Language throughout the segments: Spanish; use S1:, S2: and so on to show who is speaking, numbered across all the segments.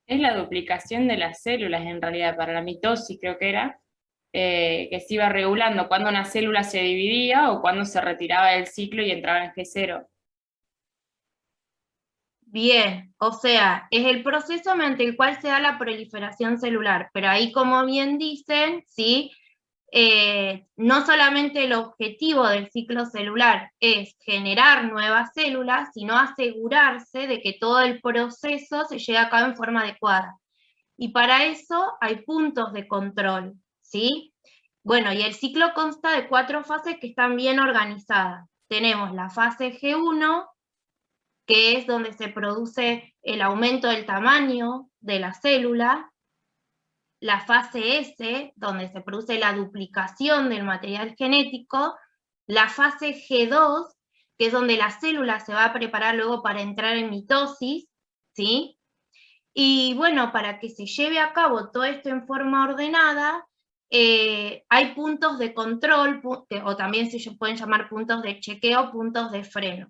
S1: Es la duplicación de las células en realidad, para la mitosis creo que era, que se iba regulando cuando una célula se dividía o cuando se retiraba del ciclo y entraba en G0.
S2: Bien, o sea, es el proceso mediante el cual se da la proliferación celular, pero ahí como bien dicen, ¿sí? No solamente el objetivo del ciclo celular es generar nuevas células, sino asegurarse de que todo el proceso se lleve a cabo en forma adecuada. Y para eso hay puntos de control, ¿sí? Bueno, y el ciclo consta de 4 fases que están bien organizadas. Tenemos la fase G1, que es donde se produce el aumento del tamaño de la célula, la fase S, donde se produce la duplicación del material genético, la fase G2, que es donde la célula se va a preparar luego para entrar en mitosis, ¿sí? Y bueno, para que se lleve a cabo todo esto en forma ordenada, hay puntos de control, o también se pueden llamar puntos de chequeo, puntos de freno.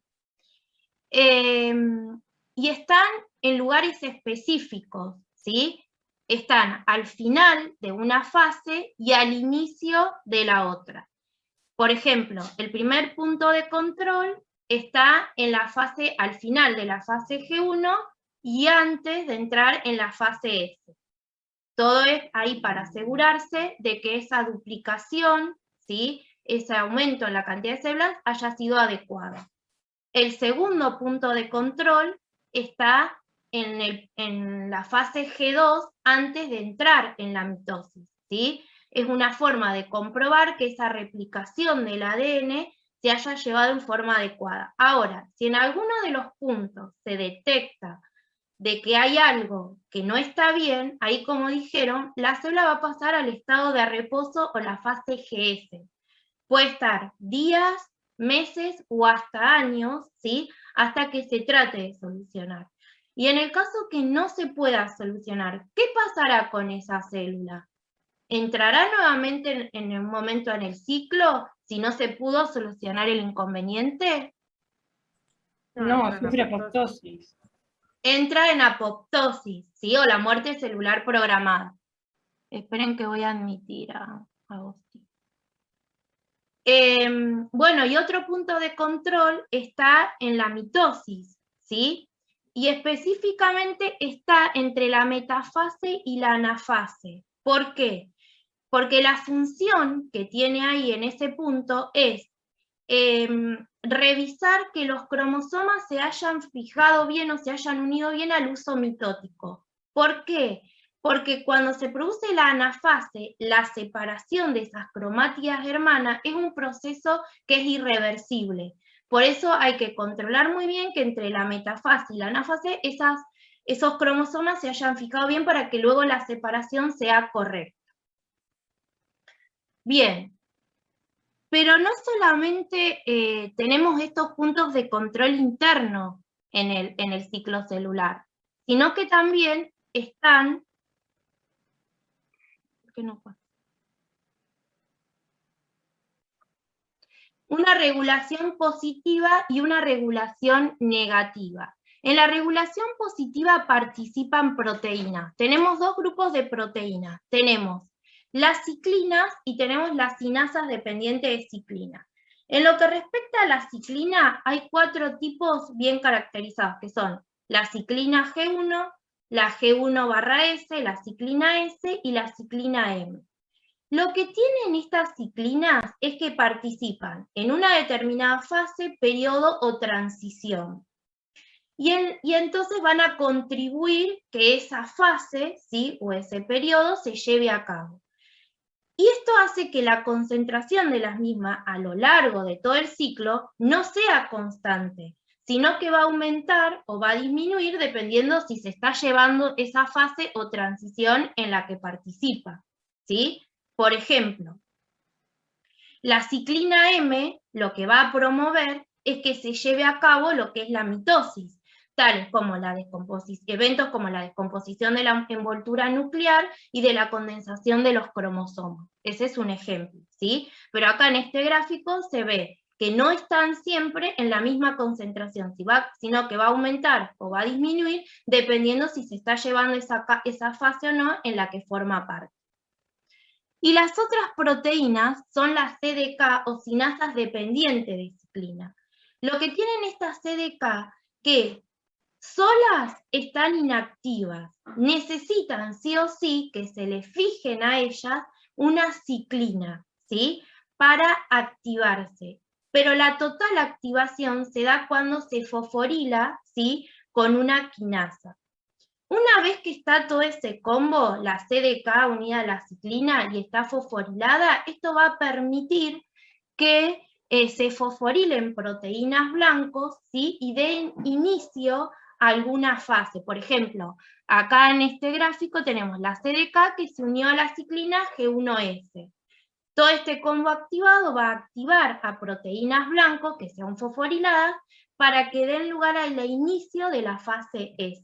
S2: Y están en lugares específicos, ¿sí? Están al final de una fase y al inicio de la otra. Por ejemplo, el primer punto de control está en la fase, al final de la fase G1 y antes de entrar en la fase S. Todo es ahí para asegurarse de que esa duplicación, ¿sí? Ese aumento en la cantidad de células haya sido adecuado. El segundo punto de control está en la fase G2 antes de entrar en la mitosis, ¿sí? Es una forma de comprobar que esa replicación del ADN se haya llevado en forma adecuada. Ahora, si en alguno de los puntos se detecta de que hay algo que no está bien, ahí como dijeron, la célula va a pasar al estado de reposo o la fase GS. Puede estar días, meses o hasta años, ¿sí? Hasta que se trate de solucionar. Y en el caso que no se pueda solucionar, ¿qué pasará con esa célula? ¿Entrará nuevamente en un momento en el ciclo si no se pudo solucionar el inconveniente?
S3: No,
S1: No,
S3: entra en
S1: sufre
S3: apoptosis.
S1: apoptosis.
S2: Entra en apoptosis, ¿sí? O la muerte celular programada. Esperen que voy a admitir a Agustín. Bueno, y otro punto de control está en la mitosis, ¿sí? Y específicamente está entre la metafase y la anafase. ¿Por qué? Porque la función que tiene ahí en ese punto es revisar que los cromosomas se hayan fijado bien o se hayan unido bien al uso mitótico. ¿Por qué? Porque cuando se produce la anafase, la separación de esas cromátidas hermanas es un proceso que es irreversible. Por eso hay que controlar muy bien que entre la metafase y la anafase esos cromosomas se hayan fijado bien para que luego la separación sea correcta. Bien, pero no solamente tenemos estos puntos de control interno en el ciclo celular, sino que también están, ¿qué no pasa? Una regulación positiva y una regulación negativa. En la regulación positiva participan proteínas. Tenemos dos grupos de proteínas. Tenemos las ciclinas y tenemos las cinasas dependientes de ciclina. En lo que respecta a la ciclina, hay 4 tipos bien caracterizados, que son la ciclina G1, la G1/S, la ciclina S y la ciclina M. Lo que tienen estas ciclinas es que participan en una determinada fase, periodo o transición. Y entonces van a contribuir que esa fase, ¿sí? O ese periodo se lleve a cabo. Y esto hace que la concentración de las mismas a lo largo de todo el ciclo no sea constante, sino que va a aumentar o va a disminuir dependiendo si se está llevando esa fase o transición en la que participa, ¿sí? Por ejemplo, la ciclina M lo que va a promover es que se lleve a cabo lo que es la mitosis, tales como eventos como la descomposición de la envoltura nuclear y de la condensación de los cromosomas. Ese es un ejemplo, ¿sí? Pero acá en este gráfico se ve que no están siempre en la misma concentración, sino que va a aumentar o va a disminuir dependiendo si se está llevando esa fase o no en la que forma parte. Y las otras proteínas son las CDK o cinasas dependientes de ciclina. Lo que tienen estas CDK que solas están inactivas, necesitan sí o sí que se les fijen a ellas una ciclina, ¿sí? Para activarse. Pero la total activación se da cuando se fosforila, ¿sí? Con una quinasa. Una vez que está todo ese combo, la CDK unida a la ciclina y está fosforilada, esto va a permitir que se fosforilen proteínas blancos, ¿sí? Y den inicio a alguna fase. Por ejemplo, acá en este gráfico tenemos la CDK que se unió a la ciclina G1S. Todo este combo activado va a activar a proteínas blancos que sean fosforiladas para que den lugar al inicio de la fase S.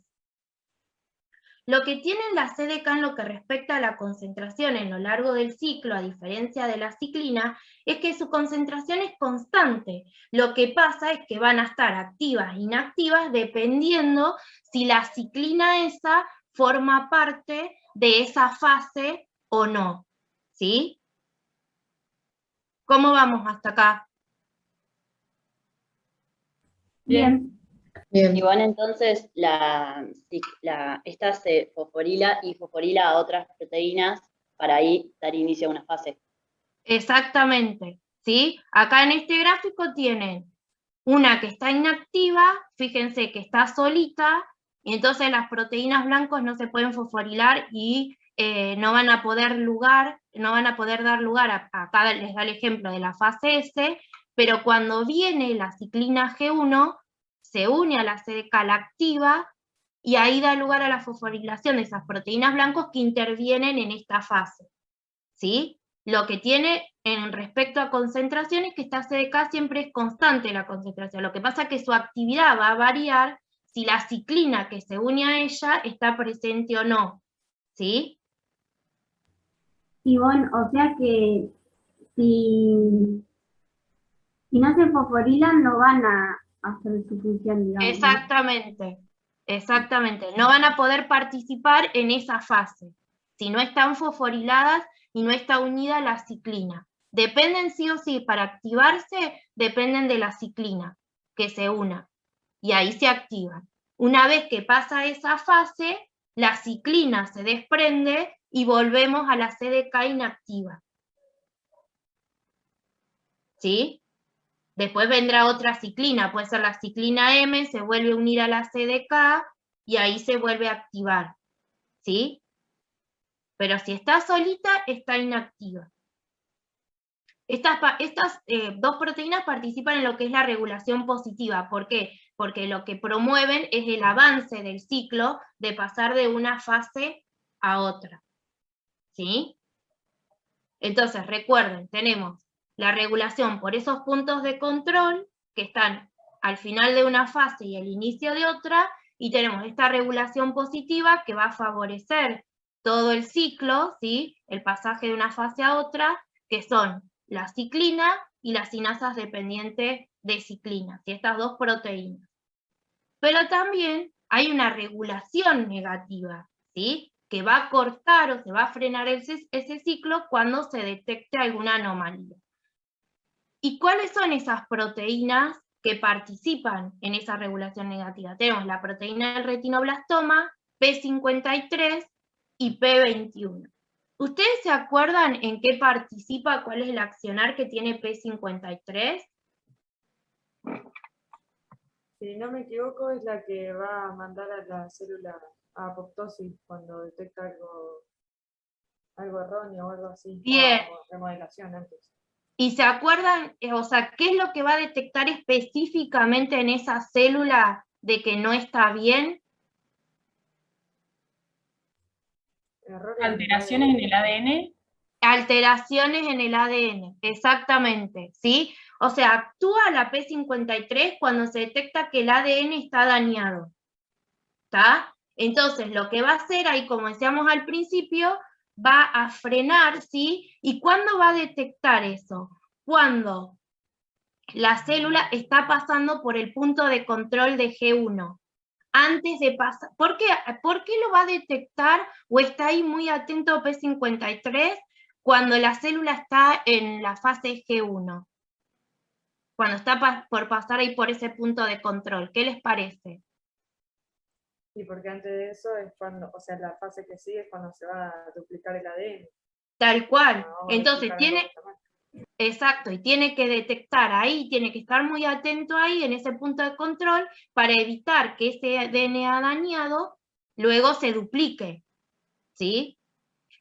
S2: Lo que tienen las CDK en lo que respecta a la concentración en lo largo del ciclo, a diferencia de la ciclina, es que su concentración es constante. Lo que pasa es que van a estar activas e inactivas dependiendo si la ciclina esa forma parte de esa fase o no. ¿Sí? ¿Cómo vamos hasta acá?
S1: Bien.
S4: Y bueno, entonces esta se fosforila y fosforila a otras proteínas para ahí dar inicio a una fase.
S2: Exactamente, ¿sí? Acá en este gráfico tienen una que está inactiva, fíjense que está solita, y entonces las proteínas blancas no se pueden fosforilar y no van a poder dar lugar acá les da el ejemplo de la fase S, pero cuando viene la ciclina G1, se une a la CDK, la activa, y ahí da lugar a la fosforilación de esas proteínas blancas que intervienen en esta fase, ¿sí? Lo que tiene en respecto a concentración es que esta CDK siempre es constante la concentración. Lo que pasa es que su actividad va a variar si la ciclina que se une a ella está presente o no, ¿sí?
S3: Y bueno, o sea que si no se fosforilan no van a hacer su función, digamos.
S2: Exactamente, exactamente. No van a poder participar en esa fase si no están fosforiladas y no está unida la ciclina. Dependen sí o sí, para activarse, dependen de la ciclina que se una, y ahí se activan. Una vez que pasa esa fase, la ciclina se desprende y volvemos a la CDK inactiva. ¿Sí? Después vendrá otra ciclina, puede ser la ciclina M, se vuelve a unir a la CDK y ahí se vuelve a activar, ¿sí? Pero si está solita, está inactiva. Estas dos proteínas participan en lo que es la regulación positiva. ¿Por qué? Porque lo que promueven es el avance del ciclo de pasar de una fase a otra, ¿sí? Entonces, recuerden, tenemos la regulación por esos puntos de control que están al final de una fase y al inicio de otra, y tenemos esta regulación positiva que va a favorecer todo el ciclo, ¿sí? El pasaje de una fase a otra, que son la ciclina y las cinasas dependientes de ciclina, ¿sí? Estas dos proteínas. Pero también hay una regulación negativa, ¿sí? Que va a cortar o se va a frenar ese ciclo cuando se detecte alguna anomalía. ¿Y cuáles son esas proteínas que participan en esa regulación negativa? Tenemos la proteína del retinoblastoma, P53 y P21. ¿Ustedes se acuerdan en qué participa, cuál es el accionar que tiene P53?
S5: Si no me equivoco, es la que va a mandar a la célula a apoptosis cuando detecta algo erróneo o algo así.
S2: Bien.
S5: O remodelación antes.
S2: ¿Y se acuerdan, o sea, qué es lo que va a detectar específicamente en esa célula de que no está bien?
S1: Alteraciones en el ADN.
S2: Alteraciones en el ADN, exactamente, ¿sí? O sea, actúa la P53 cuando se detecta que el ADN está dañado, ¿está? Entonces, lo que va a hacer ahí, como decíamos al principio, va a frenar, ¿sí? ¿Y cuándo va a detectar eso? Cuando la célula está pasando por el punto de control de G1. Antes de pasar, ¿por qué lo va a detectar o está ahí muy atento P53 cuando la célula está en la fase G1? Cuando está por pasar ahí por ese punto de control, ¿qué les parece?
S5: Y porque antes de eso es cuando, o sea, la fase que sigue es cuando se va a duplicar el ADN.
S2: Tal cual.
S5: Vamos a
S2: Entonces
S5: duplicar
S2: tiene,
S5: algo que está mal.
S2: exacto, y tiene que detectar ahí, tiene que estar muy atento ahí en ese punto de control para evitar que ese DNA dañado luego se duplique, ¿sí?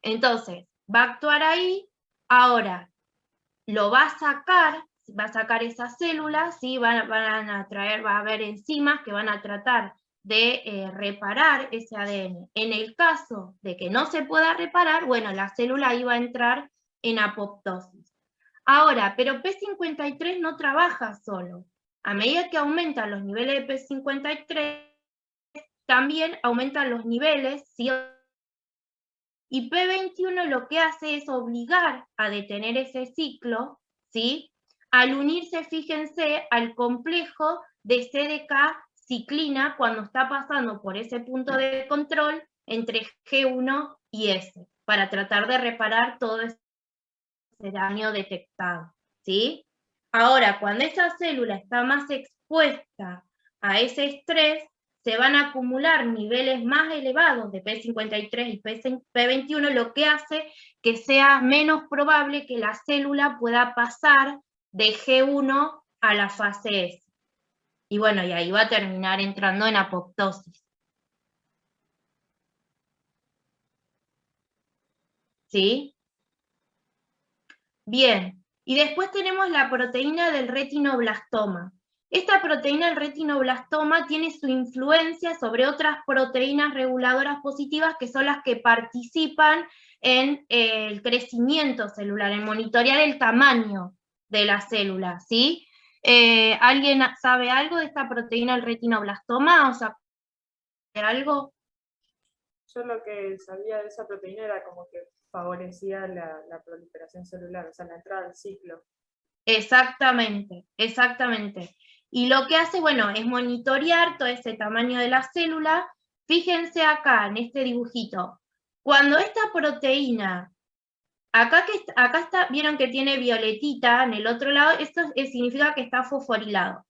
S2: Entonces, va a actuar ahí, ahora lo va a sacar esas células, ¿sí? Van a traer, va a haber enzimas que van a tratar de reparar ese ADN. En el caso de que no se pueda reparar, bueno, la célula iba a entrar en apoptosis. Ahora, pero P53 no trabaja solo. A medida que aumentan los niveles de P53, también aumentan los niveles, ¿sí? Y P21 lo que hace es obligar a detener ese ciclo, ¿sí? Al unirse, fíjense, al complejo de CDK ciclina cuando está pasando por ese punto de control entre G1 y S, para tratar de reparar todo ese daño detectado, ¿sí? Ahora, cuando esa célula está más expuesta a ese estrés, se van a acumular niveles más elevados de P53 y P21, lo que hace que sea menos probable que la célula pueda pasar de G1 a la fase S. Y bueno, y ahí va a terminar entrando en apoptosis. ¿Sí? Bien, y después tenemos la proteína del retinoblastoma. Esta proteína del retinoblastoma tiene su influencia sobre otras proteínas reguladoras positivas que son las que participan en el crecimiento celular, en monitorear el tamaño de la célula, ¿sí? ¿Alguien sabe algo de esta proteína del retinoblastoma? ¿O sabe algo?
S5: Yo lo que sabía de esa proteína era como que favorecía la proliferación celular, o sea, la entrada al ciclo.
S2: Exactamente, exactamente. Y lo que hace, bueno, es monitorear todo ese tamaño de la célula. Fíjense acá, en este dibujito. Cuando esta proteína, acá está, vieron que tiene violetita en el otro lado, esto significa que está fosforilado.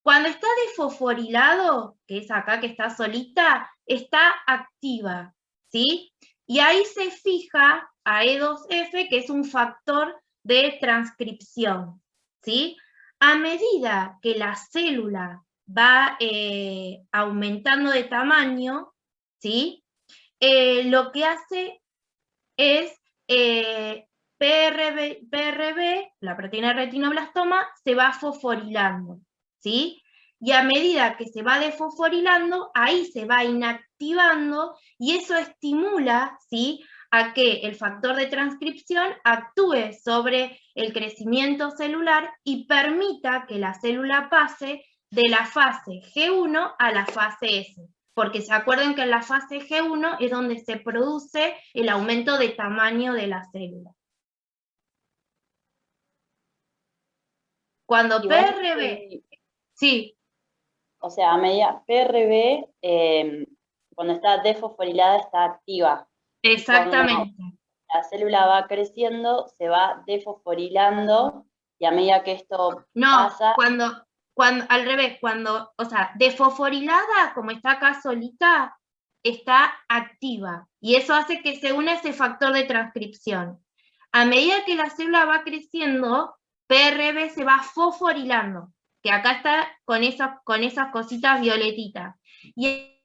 S2: Cuando está desfosforilado, que es acá que está solita, está activa, ¿sí? Y ahí se fija a E2F, que es un factor de transcripción, ¿sí? A medida que la célula va aumentando de tamaño, ¿sí? Lo que hace es PRB, la proteína de retinoblastoma, se va fosforilando, ¿sí? Y a medida que se va desfosforilando, ahí se va inactivando y eso estimula, ¿sí?, a que el factor de transcripción actúe sobre el crecimiento celular y permita que la célula pase de la fase G1 a la fase S. Porque se acuerden que en la fase G1 es donde se produce el aumento de tamaño de la célula. Cuando
S4: Igual,
S2: PRB, sí,
S4: o sea, a medida PRB, cuando está desfosforilada, está activa. Y cuando
S2: exactamente.
S4: la célula va creciendo, se va desfosforilando, y a medida que esto
S2: No,
S4: pasa,
S2: al revés, o sea, desfosforilada, como está acá solita, está activa. Y eso hace que se una ese factor de transcripción. A medida que la célula va creciendo, PRB se va fosforilando, que acá está con esas cositas violetitas. Y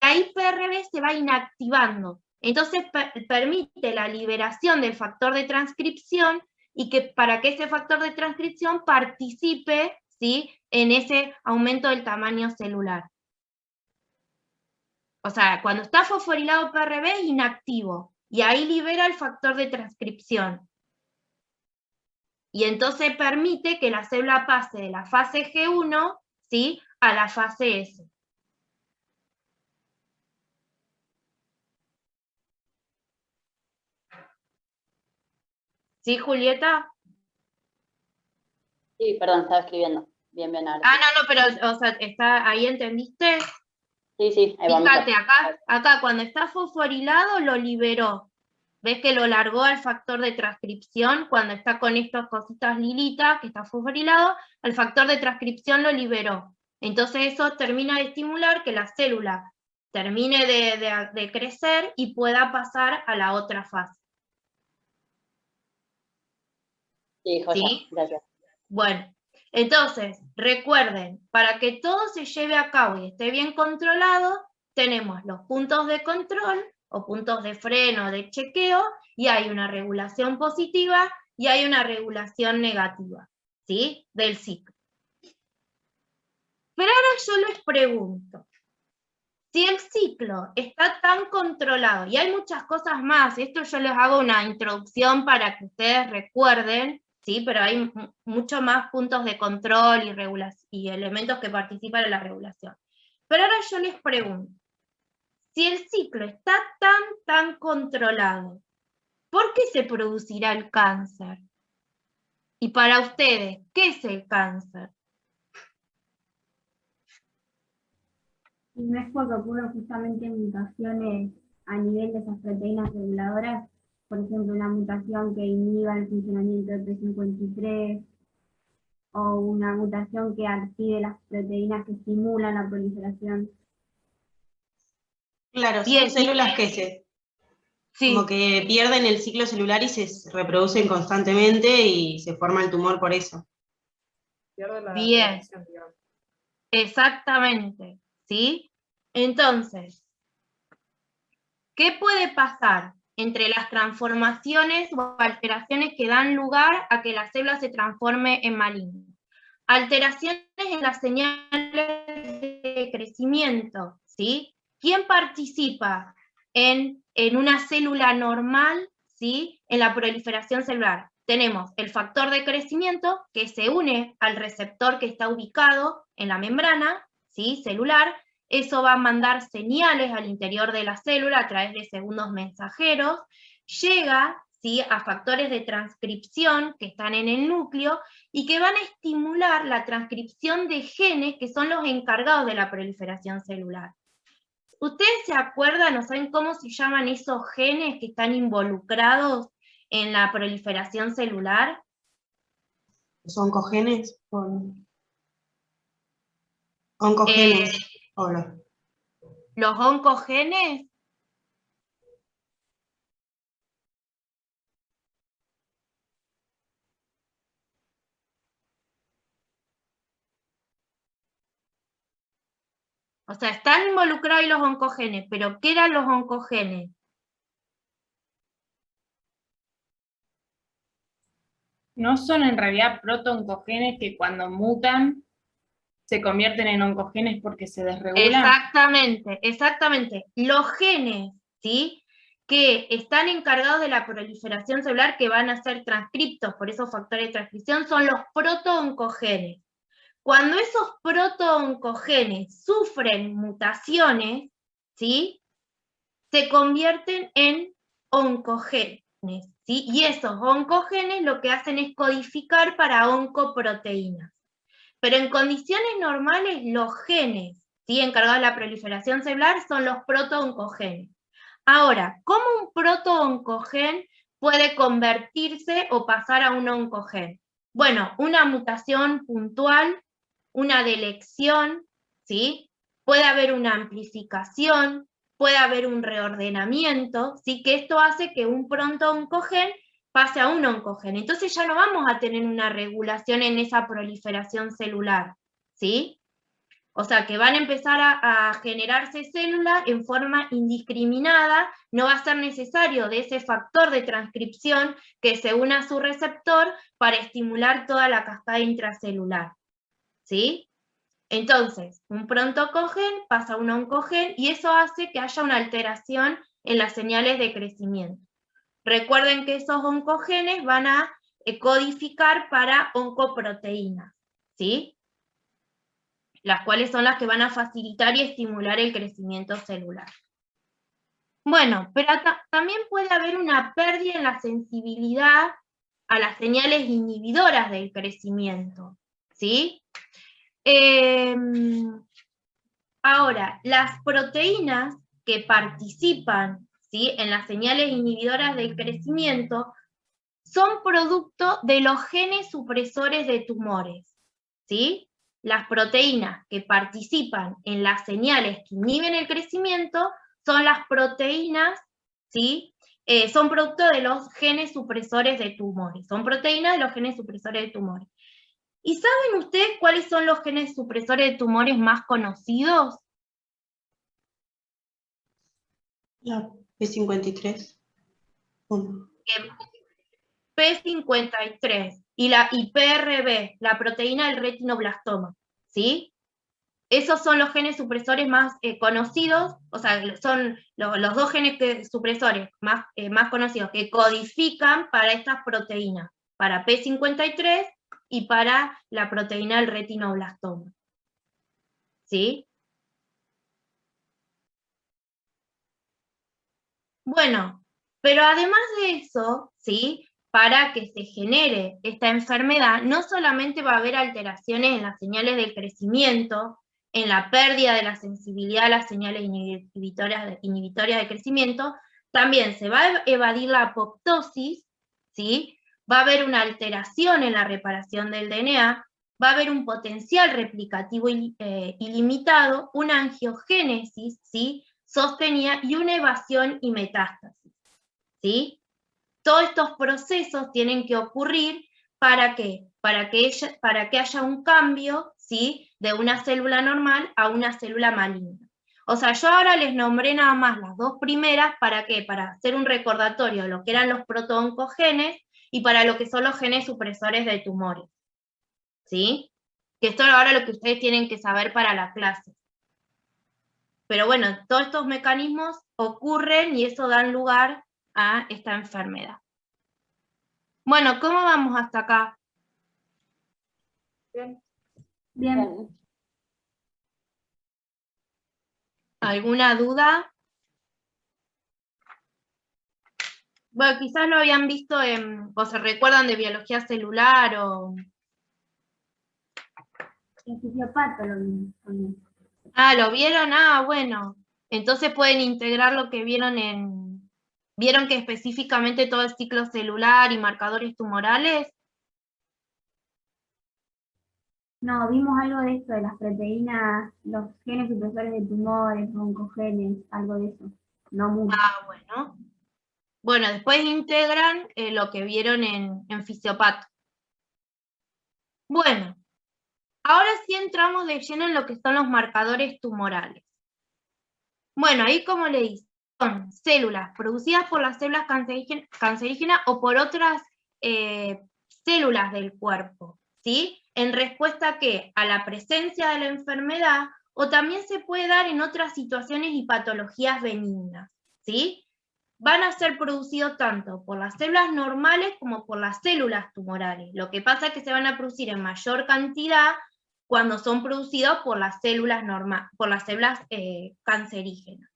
S2: ahí PRB se va inactivando. Entonces permite la liberación del factor de transcripción y que para que ese factor de transcripción participe, ¿sí?, en ese aumento del tamaño celular. O sea, cuando está fosforilado PRB es inactivo y ahí libera el factor de transcripción. Y entonces permite que la célula pase de la fase G1, ¿sí?, a la fase S. ¿Sí, Julieta?
S4: Sí, perdón, estaba escribiendo. Bien, ahora
S2: Ah,
S4: sí.
S2: no, pero, o sea, está, ahí entendiste.
S4: Sí, ahí va.
S2: Fíjate, acá cuando está fosforilado lo liberó. ¿Ves que lo largó al factor de transcripción? Cuando está con estas cositas lilitas, que está fosforilado, el factor de transcripción lo liberó. Entonces eso termina de estimular que la célula termine de crecer y pueda pasar a la otra fase.
S4: Sí, joya,
S2: ¿Sí?
S4: gracias.
S2: Bueno, entonces, recuerden, para que todo se lleve a cabo y esté bien controlado, tenemos los puntos de control o puntos de freno, de chequeo, y hay una regulación positiva y hay una regulación negativa, ¿sí? Del ciclo. Pero ahora yo les pregunto, si el ciclo está tan controlado, y hay muchas cosas más, esto yo les hago una introducción para que ustedes recuerden, ¿sí? Pero hay muchos más puntos de control y elementos que participan en la regulación. Pero ahora yo les pregunto, si el ciclo está tan controlado, ¿por qué se producirá el cáncer? Y para ustedes, ¿qué es el cáncer?
S3: Y no es porque ocurren justamente mutaciones a nivel de esas proteínas reguladoras, por ejemplo, una mutación que inhiba el funcionamiento de P53 o una mutación que active las proteínas que estimulan la proliferación.
S6: Claro,
S2: Bien,
S6: son células que como
S2: sí,
S6: que pierden el ciclo celular y se reproducen constantemente y se forma el tumor por eso.
S5: Pierde la
S2: bien.
S5: regulación, digamos.
S2: Exactamente, ¿sí? Entonces, ¿qué puede pasar entre las transformaciones o alteraciones que dan lugar a que la célula se transforme en maligna? Alteraciones en las señales de crecimiento, ¿sí? ¿Quién participa en una célula normal, ¿sí? En la proliferación celular. Tenemos el factor de crecimiento que se une al receptor que está ubicado en la membrana, ¿sí? Celular. Eso va a mandar señales al interior de la célula a través de segundos mensajeros. Llega, ¿sí? A factores de transcripción que están en el núcleo y que van a estimular la transcripción de genes que son los encargados de la proliferación celular. ¿Ustedes se acuerdan o saben cómo se llaman esos genes que están involucrados en la proliferación celular?
S6: ¿Los oncogenes? Oncogenes. Hola.
S2: Los oncogenes. O sea, están involucrados ahí los oncogenes, pero ¿qué eran los oncogenes?
S1: No son en realidad proto-oncogenes que cuando mutan se convierten en oncogenes porque se desregulan.
S2: Exactamente. Los genes, ¿sí? Que están encargados de la proliferación celular, que van a ser transcriptos por esos factores de transcripción, son los proto-oncogenes. Cuando esos proto-oncogenes sufren mutaciones, ¿sí? Se convierten en oncogenes, ¿sí? Y esos oncogenes lo que hacen es codificar para oncoproteínas. Pero en condiciones normales, los genes, ¿sí? Encargados de la proliferación celular son los proto-oncogenes. Ahora, ¿cómo un proto-oncogen puede convertirse o pasar a un oncogen? Bueno, una mutación puntual, una delección, ¿sí? Puede haber una amplificación, puede haber un reordenamiento, ¿sí? Que esto hace que un proto-oncogen pase a un oncogen. Entonces ya no vamos a tener una regulación en esa proliferación celular, ¿sí? O sea, que van a empezar a generarse células en forma indiscriminada, no va a ser necesario de ese factor de transcripción que se una a su receptor para estimular toda la cascada intracelular, ¿sí? Entonces, un pronto-oncogen pasa a un oncogen y eso hace que haya una alteración en las señales de crecimiento. Recuerden que esos oncogenes van a codificar para oncoproteínas, ¿sí? Las cuales son las que van a facilitar y estimular el crecimiento celular. Bueno, pero también puede haber una pérdida en la sensibilidad a las señales inhibidoras del crecimiento, ¿sí? Ahora, las proteínas que participan, ¿sí?, en las señales inhibidoras del crecimiento son producto de los genes supresores de tumores, ¿sí? Las proteínas que participan en las señales que inhiben el crecimiento son las proteínas, ¿sí?, son producto de los genes supresores de tumores, son proteínas de los genes supresores de tumores. ¿Y saben ustedes cuáles son los genes supresores de tumores más conocidos?
S6: La P53.
S2: P53 y la PRB, la proteína del retinoblastoma, ¿sí? Esos son los genes supresores más conocidos, o sea, son los dos genes supresores más conocidos que codifican para estas proteínas, para P53 y para la proteína del retinoblastoma, ¿sí? Bueno, pero además de eso, ¿sí?, para que se genere esta enfermedad, no solamente va a haber alteraciones en las señales del crecimiento, en la pérdida de la sensibilidad a las señales inhibitorias de crecimiento, también se va a evadir la apoptosis, ¿sí?, va a haber una alteración en la reparación del DNA, va a haber un potencial replicativo ilimitado, una angiogénesis, ¿sí?, sostenida y una evasión y metástasis, ¿sí? Todos estos procesos tienen que ocurrir ¿para qué? Para que haya un cambio, ¿sí?, de una célula normal a una célula maligna. O sea, yo ahora les nombré nada más las dos primeras, ¿para qué? Para hacer un recordatorio de lo que eran los protooncogenes y para lo que son los genes supresores de tumores, ¿sí? Que esto es ahora lo que ustedes tienen que saber para la clase. Pero bueno, todos estos mecanismos ocurren y eso da lugar a esta enfermedad. Bueno, ¿cómo vamos hasta acá?
S5: Bien.
S3: Bien.
S2: ¿Alguna duda? Bueno, quizás lo habían visto o se recuerdan de biología celular o...
S3: El fisiopato lo vimos también.
S2: Ah, ¿lo vieron? Ah, bueno. Entonces pueden integrar lo que vieron en... ¿Vieron que específicamente todo el ciclo celular y marcadores tumorales?
S3: No, vimos algo de esto, de las proteínas, los genes supresores de tumores, oncogenes, algo de eso. No mucho.
S2: Ah, bueno. Bueno, después integran lo que vieron en fisiopato. Bueno, ahora sí entramos de lleno en lo que son los marcadores tumorales. Bueno, ahí como le dije, son células producidas por las células cancerígenas o por otras células del cuerpo, ¿sí? En respuesta a ¿qué? A la presencia de la enfermedad, o también se puede dar en otras situaciones y patologías benignas, ¿sí? Van a ser producidos tanto por las células normales como por las células tumorales. Lo que pasa es que se van a producir en mayor cantidad cuando son producidos por las células cancerígenas.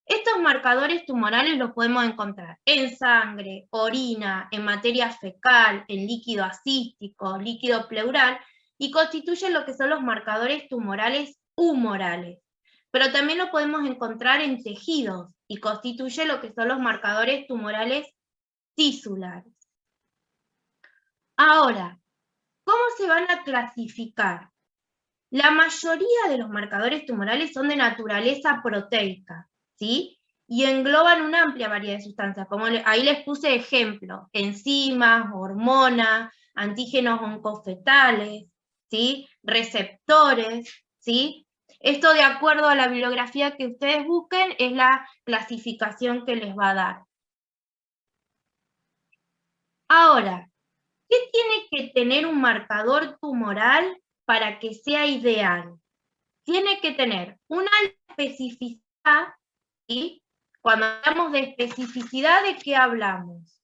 S2: Estos marcadores tumorales los podemos encontrar en sangre, orina, en materia fecal, en líquido asístico, líquido pleural, y constituyen lo que son los marcadores tumorales humorales. Pero también lo podemos encontrar en tejidos, y constituye lo que son los marcadores tumorales tisulares. Ahora, ¿cómo se van a clasificar? La mayoría de los marcadores tumorales son de naturaleza proteica, ¿sí? Y engloban una amplia variedad de sustancias, como ahí les puse ejemplos, enzimas, hormonas, antígenos oncofetales, ¿sí?, receptores, ¿sí? Esto, de acuerdo a la bibliografía que ustedes busquen, es la clasificación que les va a dar. Ahora, ¿qué tiene que tener un marcador tumoral para que sea ideal? Tiene que tener una especificidad, ¿sí? Cuando hablamos de especificidad, ¿de qué hablamos?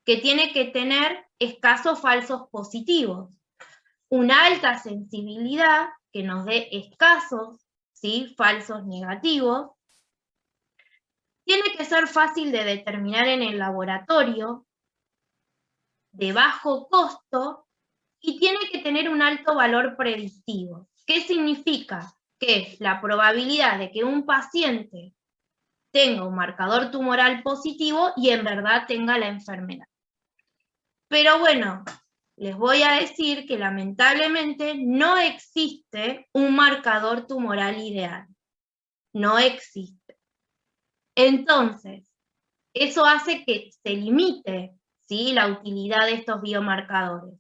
S2: Que tiene que tener escasos falsos positivos, una alta sensibilidad que nos dé escasos, ¿sí?, falsos negativos, tiene que ser fácil de determinar en el laboratorio, de bajo costo y tiene que tener un alto valor predictivo. ¿Qué significa? Que la probabilidad de que un paciente tenga un marcador tumoral positivo y en verdad tenga la enfermedad. Pero bueno, les voy a decir que lamentablemente no existe un marcador tumoral ideal. No existe. Entonces, eso hace que se limite, ¿sí?, la utilidad de estos biomarcadores.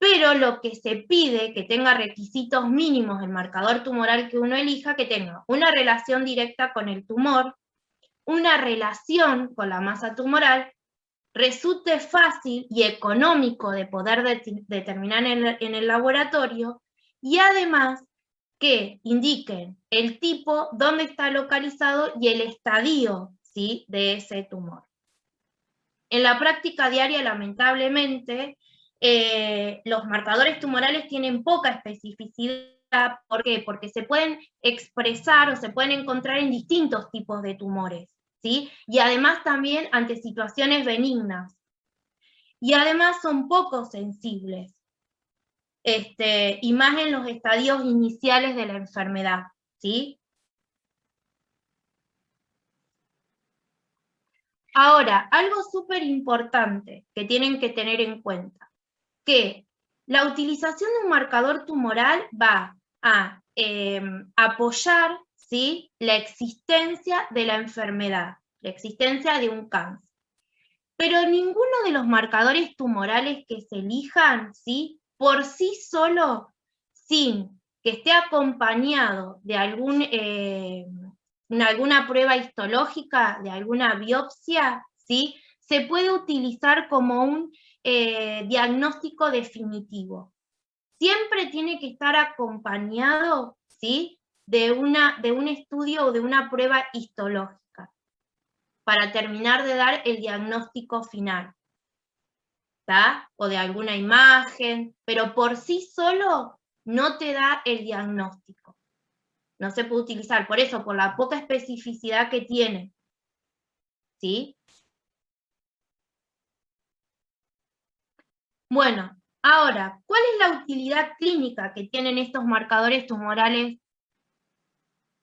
S2: Pero lo que se pide, que tenga requisitos mínimos el marcador tumoral que uno elija, que tenga una relación directa con el tumor, una relación con la masa tumoral, resulte fácil y económico de poder determinar en el laboratorio, y además que indiquen el tipo, dónde está localizado y el estadio, ¿sí?, de ese tumor. En la práctica diaria, lamentablemente, los marcadores tumorales tienen poca especificidad. ¿Por qué? Porque se pueden expresar o se pueden encontrar en distintos tipos de tumores, ¿sí? Y además también ante situaciones benignas. Y además son poco sensibles, y más en los estadios iniciales de la enfermedad, ¿sí? Ahora, algo súper importante que tienen que tener en cuenta, que la utilización de un marcador tumoral va a apoyar, ¿sí?, la existencia de la enfermedad, la existencia de un cáncer. Pero ninguno de los marcadores tumorales que se elijan, ¿sí?, por sí solo, sin que esté acompañado de alguna prueba histológica, de alguna biopsia, ¿sí?, se puede utilizar como un diagnóstico definitivo. Siempre tiene que estar acompañado, ¿sí?, de un estudio o de una prueba histológica para terminar de dar el diagnóstico final, ¿tá? O de alguna imagen, pero por sí solo no te da el diagnóstico. No se puede utilizar, por eso, por la poca especificidad que tiene, ¿sí? Bueno, ahora, ¿cuál es la utilidad clínica que tienen estos marcadores tumorales?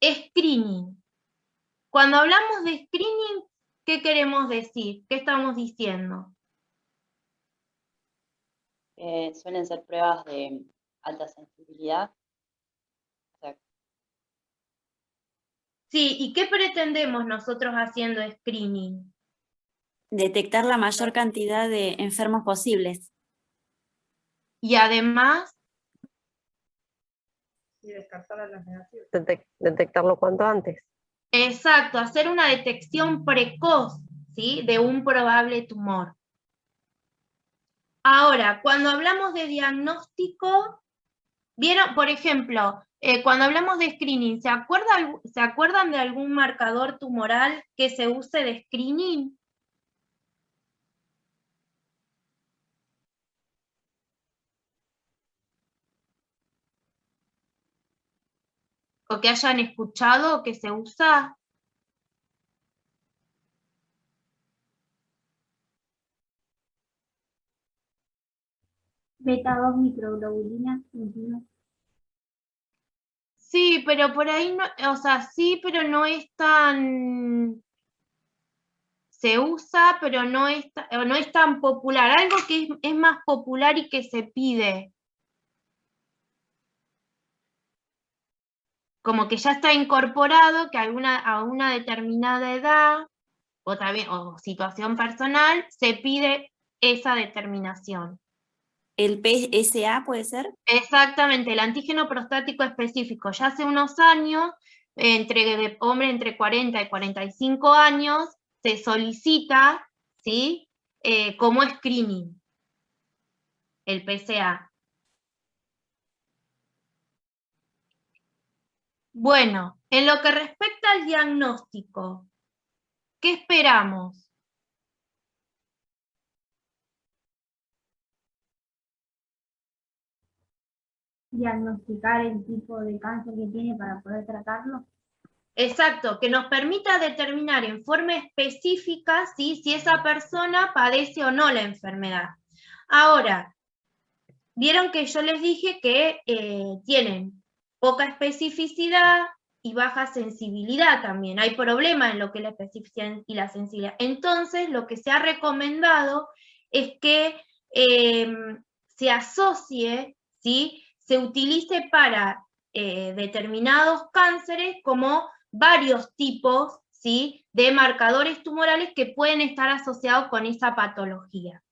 S2: Screening. Cuando hablamos de screening, ¿qué queremos decir? ¿Qué estamos diciendo?
S4: Suelen ser pruebas de alta sensibilidad. O sea,
S2: Sí, ¿y qué pretendemos nosotros haciendo screening?
S7: Detectar la mayor cantidad de enfermos posibles.
S2: Y además,
S5: Y descartar a las negativas.
S8: Detectarlo cuanto antes.
S2: exacto, hacer una detección precoz, ¿sí?, de un probable tumor. Ahora, cuando hablamos de diagnóstico, ¿vieron? Por ejemplo, cuando hablamos de screening, ¿se acuerdan de algún marcador tumoral que se use de screening? ¿O que hayan escuchado que se usa?
S3: Beta-2 microglobulinas, enzimas.
S2: Sí, pero por ahí no, o sea, sí, pero no es tan... Se usa, pero no es tan popular. Algo que es más popular y que se pide. Como que ya está incorporado, que a una determinada edad, o situación personal, se pide esa determinación.
S7: ¿El PSA puede ser?
S2: Exactamente, el antígeno prostático específico. Ya hace unos años, de hombre entre 40 y 45 años, se solicita, ¿sí?, como screening, el PSA. Bueno, en lo que respecta al diagnóstico, ¿qué esperamos?
S3: Diagnosticar el tipo de cáncer que tiene para poder tratarlo.
S2: Exacto, que nos permita determinar en forma específica, ¿sí?, si esa persona padece o no la enfermedad. Ahora, vieron que yo les dije que tienen poca especificidad y baja sensibilidad también. Hay problema en lo que es la especificidad y la sensibilidad. Entonces, lo que se ha recomendado es que se asocie, ¿sí? Se utilice para determinados cánceres como varios tipos, ¿sí?, de marcadores tumorales que pueden estar asociados con esa patología,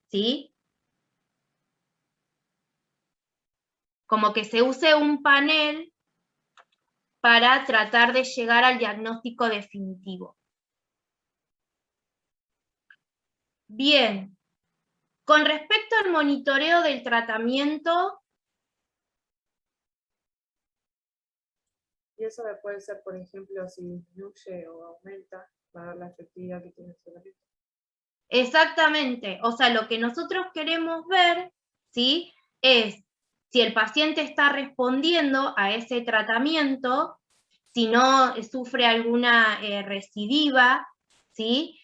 S2: ¿sí? Como que se use un panel para tratar de llegar al diagnóstico definitivo. Bien, con respecto al monitoreo del tratamiento,
S5: Y eso puede ser, por ejemplo, si disminuye o aumenta, va a ver la efectividad que tiene el tratamiento.
S2: exactamente, o sea, lo que nosotros queremos ver, ¿sí?, es si el paciente está respondiendo a ese tratamiento, si no sufre alguna recidiva, ¿sí?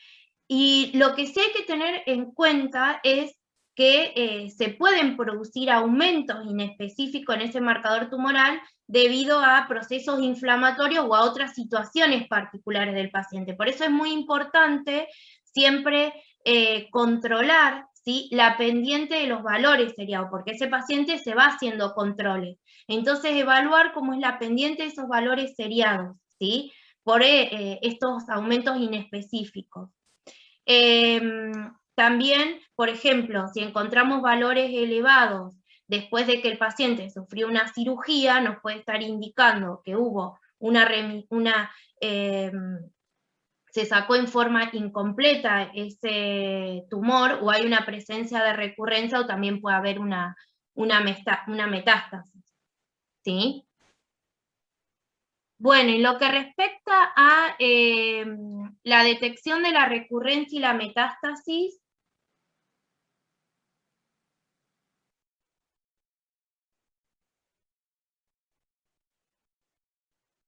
S2: Y lo que sí hay que tener en cuenta es que se pueden producir aumentos inespecíficos en ese marcador tumoral debido a procesos inflamatorios o a otras situaciones particulares del paciente. Por eso es muy importante siempre controlar, ¿sí?, la pendiente de los valores seriados, porque ese paciente se va haciendo controles. Entonces, evaluar cómo es la pendiente de esos valores seriados, ¿sí?, por estos aumentos inespecíficos. También, por ejemplo, si encontramos valores elevados después de que el paciente sufrió una cirugía, nos puede estar indicando que hubo se sacó en forma incompleta ese tumor, o hay una presencia de recurrencia, o también puede haber una metástasis, ¿sí? Bueno, y lo que respecta a la detección de la recurrencia y la metástasis,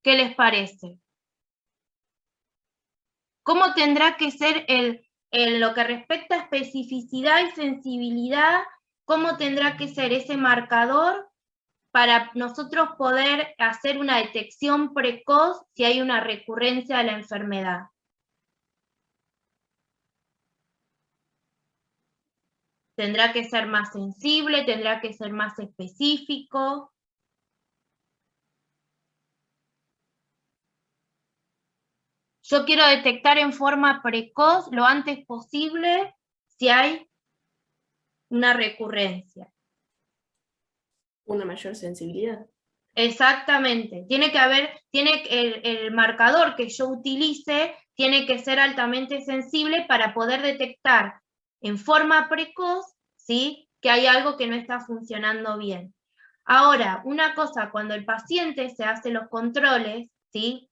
S2: ¿qué les parece? ¿Cómo tendrá que ser en lo que respecta a especificidad y sensibilidad, cómo tendrá que ser ese marcador para nosotros poder hacer una detección precoz si hay una recurrencia de la enfermedad? ¿Tendrá que ser más sensible? ¿Tendrá que ser más específico? Yo quiero detectar en forma precoz, lo antes posible, si hay una recurrencia.
S9: Una mayor sensibilidad.
S2: Exactamente. Tiene que haber, el marcador que yo utilice tiene que ser altamente sensible para poder detectar en forma precoz, ¿sí?, que hay algo que no está funcionando bien. Ahora, una cosa, cuando el paciente se hace los controles, ¿sí?,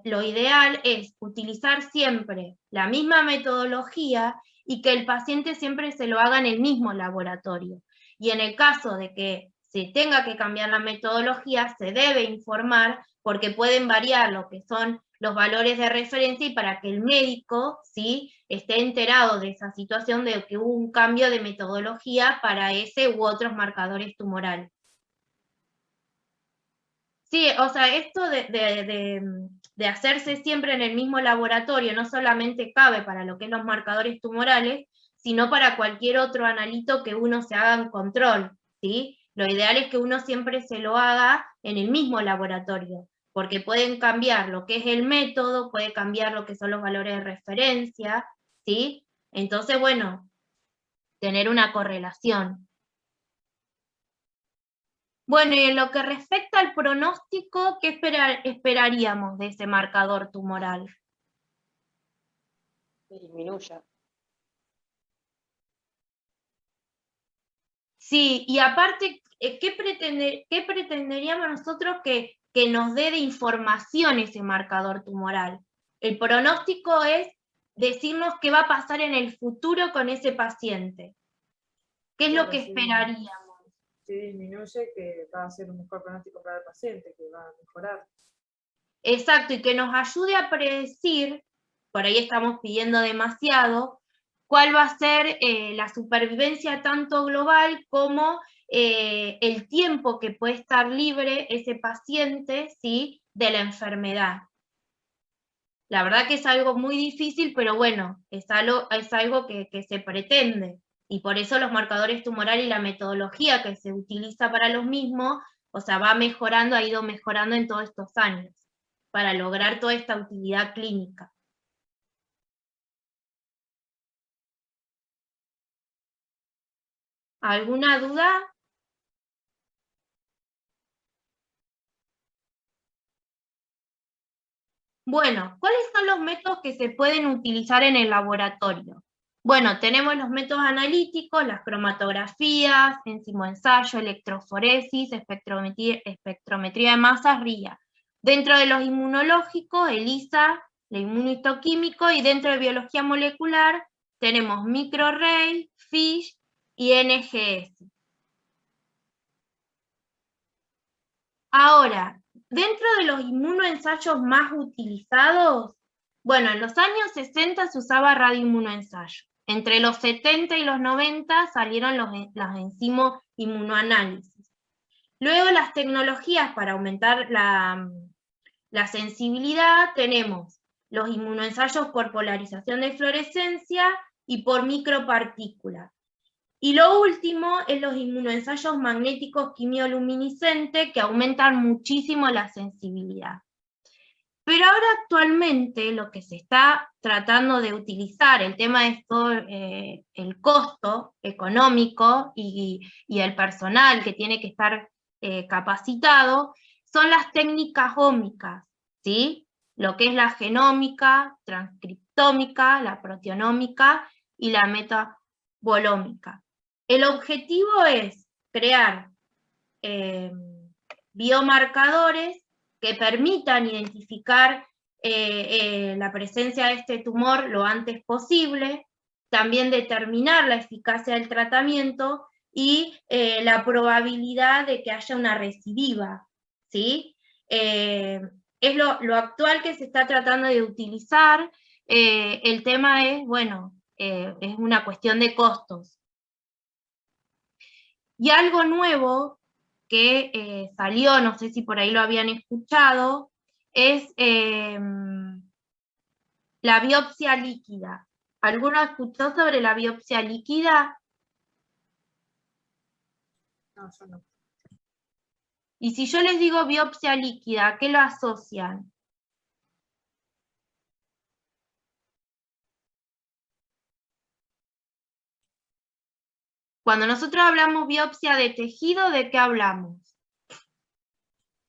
S2: lo ideal es utilizar siempre la misma metodología y que el paciente siempre se lo haga en el mismo laboratorio. Y en el caso de que se tenga que cambiar la metodología, se debe informar, porque pueden variar lo que son los valores de referencia, y para que el médico, ¿sí?, esté enterado de esa situación, de que hubo un cambio de metodología para ese u otros marcadores tumorales. Sí, o sea, esto de hacerse siempre en el mismo laboratorio no solamente cabe para lo que es los marcadores tumorales, sino para cualquier otro analito que uno se haga en control, ¿sí? Lo ideal es que uno siempre se lo haga en el mismo laboratorio, porque pueden cambiar lo que es el método, puede cambiar lo que son los valores de referencia, ¿sí? Entonces, bueno, tener una correlación. Bueno, y en lo que respecta al pronóstico, ¿qué esperaríamos de ese marcador tumoral?
S4: Que disminuya.
S2: Sí, y aparte, ¿qué pretenderíamos nosotros que nos dé de información ese marcador tumoral? El pronóstico es decirnos qué va a pasar en el futuro con ese paciente. ¿Qué es lo que esperaríamos?
S5: Si disminuye, que va a ser un mejor pronóstico para el paciente, que va a mejorar.
S2: Exacto, y que nos ayude a predecir, por ahí estamos pidiendo demasiado, cuál va a ser la supervivencia tanto global como el tiempo que puede estar libre ese paciente, ¿sí?, de la enfermedad. La verdad que es algo muy difícil, pero bueno, es algo que se pretende. Y por eso los marcadores tumorales y la metodología que se utiliza para los mismos, o sea, va mejorando, ha ido mejorando en todos estos años, para lograr toda esta utilidad clínica. ¿Alguna duda? Bueno, ¿cuáles son los métodos que se pueden utilizar en el laboratorio? Bueno, tenemos los métodos analíticos, las cromatografías, enzimoensayo, electroforesis, espectrometría de masas, RIA. Dentro de los inmunológicos, ELISA, el inmunohistoquímico, y dentro de biología molecular tenemos microarray, FISH y NGS. Ahora, dentro de los inmunoensayos más utilizados, bueno, en los años 60 se usaba radioinmunoensayo. Entre los 70 y los 90 salieron los enzimos inmunoanálisis. Luego las tecnologías para aumentar la sensibilidad tenemos los inmunoensayos por polarización de fluorescencia y por micropartículas. Y lo último es los inmunoensayos magnéticos quimioluminiscentes, que aumentan muchísimo la sensibilidad. Pero ahora actualmente lo que se está tratando de utilizar, el tema es todo el costo económico y el personal que tiene que estar capacitado, son las técnicas ómicas, ¿sí? Lo que es la genómica, transcriptómica, la proteonómica y la metabolómica. El objetivo es crear biomarcadores que permitan identificar la presencia de este tumor lo antes posible, también determinar la eficacia del tratamiento y la probabilidad de que haya una recidiva, ¿sí? Es lo actual que se está tratando de utilizar. El tema es, bueno, es una cuestión de costos. Y algo nuevo que salió, no sé si por ahí lo habían escuchado, es la biopsia líquida. ¿Alguno escuchó sobre la biopsia líquida?
S5: No, yo no.
S2: Y si yo les digo biopsia líquida, ¿a qué lo asocian? Cuando nosotros hablamos biopsia de tejido, ¿de qué hablamos?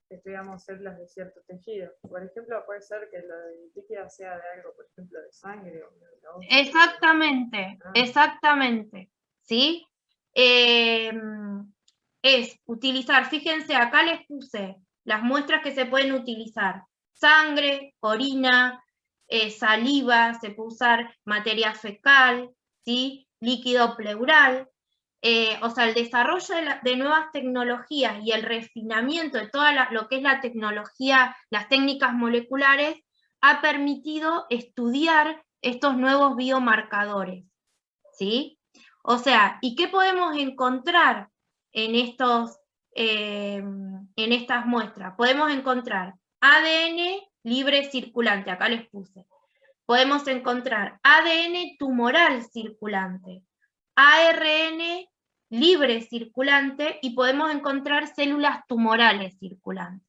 S5: Estudiamos células de cierto tejido. Por ejemplo, puede ser que lo de líquida sea de algo, por ejemplo, de sangre o de la otra.
S2: Exactamente, exactamente, ¿sí? Es utilizar, fíjense, acá les puse las muestras que se pueden utilizar: sangre, orina, saliva, se puede usar materia fecal, ¿sí? Líquido pleural. O sea, el desarrollo de nuevas tecnologías y el refinamiento de toda lo que es la tecnología, las técnicas moleculares, ha permitido estudiar estos nuevos biomarcadores, ¿sí? O sea, ¿y qué podemos encontrar en estas muestras? Podemos encontrar ADN libre circulante, acá les puse. Podemos encontrar ADN tumoral circulante, ARN libre circulante, y podemos encontrar células tumorales circulantes.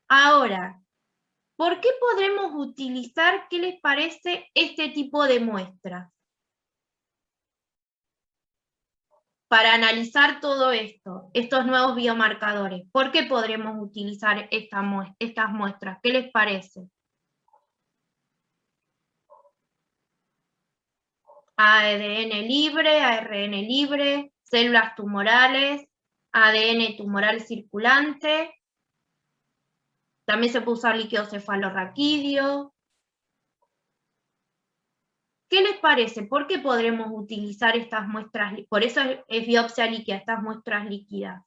S2: Ahora, ¿por qué podremos utilizar, qué les parece, este tipo de muestras? Para analizar todo esto, estos nuevos biomarcadores, ¿por qué podremos utilizar estas muestras? ¿Qué les parece? ADN libre, ARN libre, células tumorales, ADN tumoral circulante. También se puede usar líquido cefalorraquídeo. ¿Qué les parece? ¿Por qué podremos utilizar estas muestras? Por eso es biopsia líquida, estas muestras líquidas.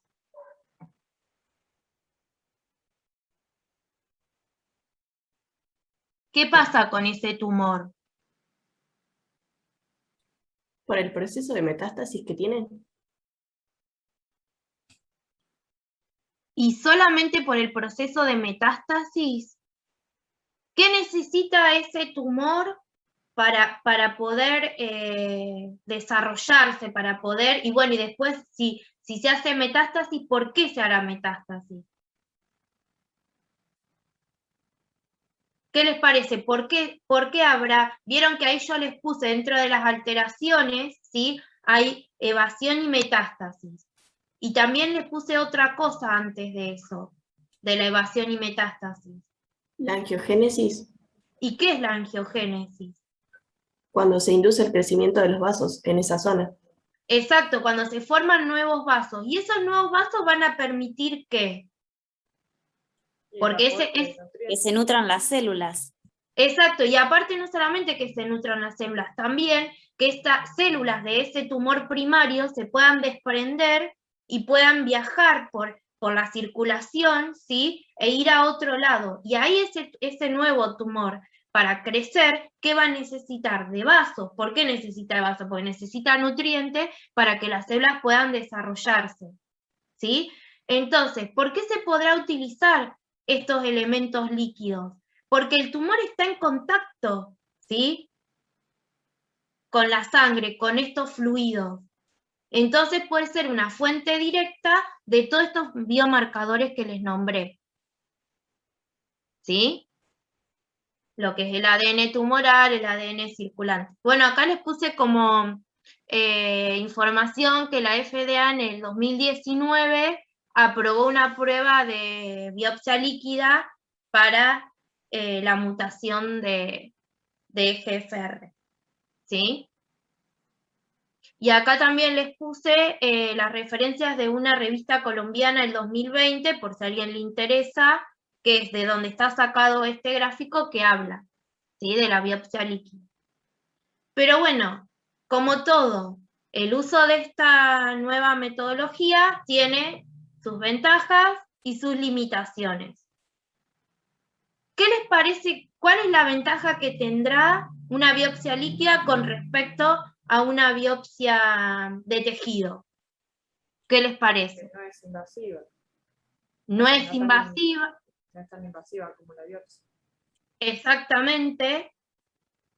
S2: ¿Qué pasa con ese tumor?
S9: Por el proceso de metástasis que tienen.
S2: Y solamente por el proceso de metástasis, ¿qué necesita ese tumor para poder desarrollarse, para poder, y bueno, y después si se hace metástasis, ¿por qué se hará metástasis? ¿Qué les parece? ¿Por qué habrá? Vieron que ahí yo les puse dentro de las alteraciones, ¿sí? Hay evasión y metástasis. Y también les puse otra cosa antes de eso, de la evasión y metástasis.
S9: La angiogénesis,
S2: ¿Y qué es la angiogénesis?
S9: cuando se induce el crecimiento de los vasos en esa zona.
S2: Exacto, cuando se forman nuevos vasos. Y esos nuevos vasos van a permitir ¿qué? Porque ese es...
S7: Que se nutran las células.
S2: Exacto, y aparte no solamente que se nutran las células, también que estas células de ese tumor primario se puedan desprender y puedan viajar por la circulación, ¿sí? E ir a otro lado. Y ahí ese nuevo tumor, para crecer, ¿qué va a necesitar? De vasos. ¿Por qué necesita de vasos? Porque necesita nutrientes para que las células puedan desarrollarse, ¿sí? Entonces, ¿por qué se podrá utilizar estos elementos líquidos? Porque el tumor está en contacto, ¿sí? Con la sangre, con estos fluidos. Entonces puede ser una fuente directa de todos estos biomarcadores que les nombré, ¿sí? Lo que es el ADN tumoral, el ADN circulante. Bueno, acá les puse como información que la FDA en el 2019 aprobó una prueba de biopsia líquida para la mutación de EGFR, ¿sí? Y acá también les puse las referencias de una revista colombiana del 2020, por si a alguien le interesa, que es de donde está sacado este gráfico que habla, ¿sí? De la biopsia líquida. Pero bueno, como todo, el uso de esta nueva metodología tiene sus ventajas y sus limitaciones. ¿Qué les parece? ¿Cuál es la ventaja que tendrá una biopsia líquida con respecto a una biopsia de tejido? ¿Qué les parece?
S5: No es invasiva.
S2: No es invasiva.
S5: No es tan invasiva como la biopsia.
S2: Exactamente.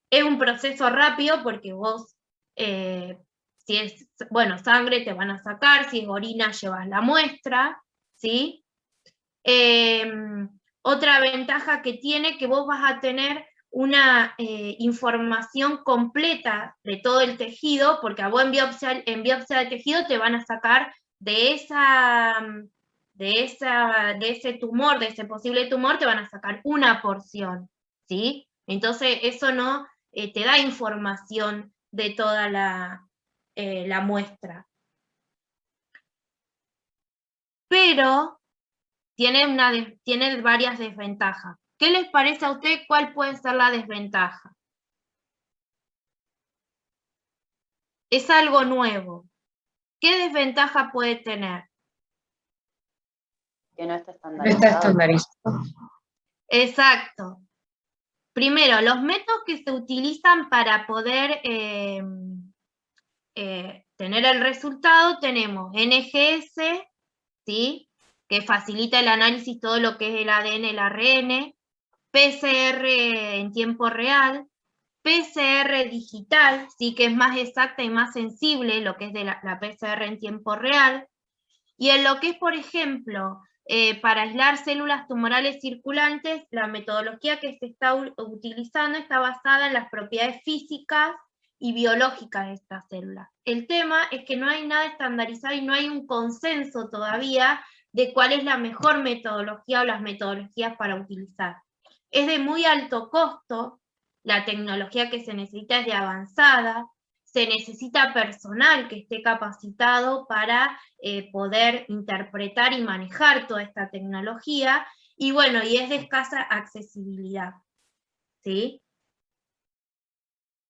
S2: Es un proceso rápido porque vos, si es, bueno, sangre te van a sacar, si es orina llevas la muestra, ¿sí? Otra ventaja que tiene que vos vas a tener una información completa de todo el tejido, porque a vos en biopsia de tejido te van a sacar de ese tumor, de ese posible tumor, te van a sacar una porción, ¿sí? Entonces eso no te da información de toda la muestra. Pero tiene varias desventajas. ¿Qué les parece a usted cuál puede ser la desventaja? Es algo nuevo. ¿Qué desventaja puede tener?
S4: Que no está
S1: No está estandarizado.
S2: Exacto. Primero, los métodos que se utilizan para poder tener el resultado, tenemos NGS, ¿sí? Que facilita el análisis todo lo que es el ADN, el ARN, PCR en tiempo real, PCR digital, ¿sí? Que es más exacta y más sensible lo que es de la PCR en tiempo real, y en lo que es, por ejemplo, para aislar células tumorales circulantes, la metodología que se está utilizando está basada en las propiedades físicas y biológicas de estas células. El tema es que no hay nada estandarizado y no hay un consenso todavía de cuál es la mejor metodología o las metodologías para utilizar. Es de muy alto costo, la tecnología que se necesita es de avanzada, se necesita personal que esté capacitado para poder interpretar y manejar toda esta tecnología, y bueno, y es de escasa accesibilidad, ¿sí?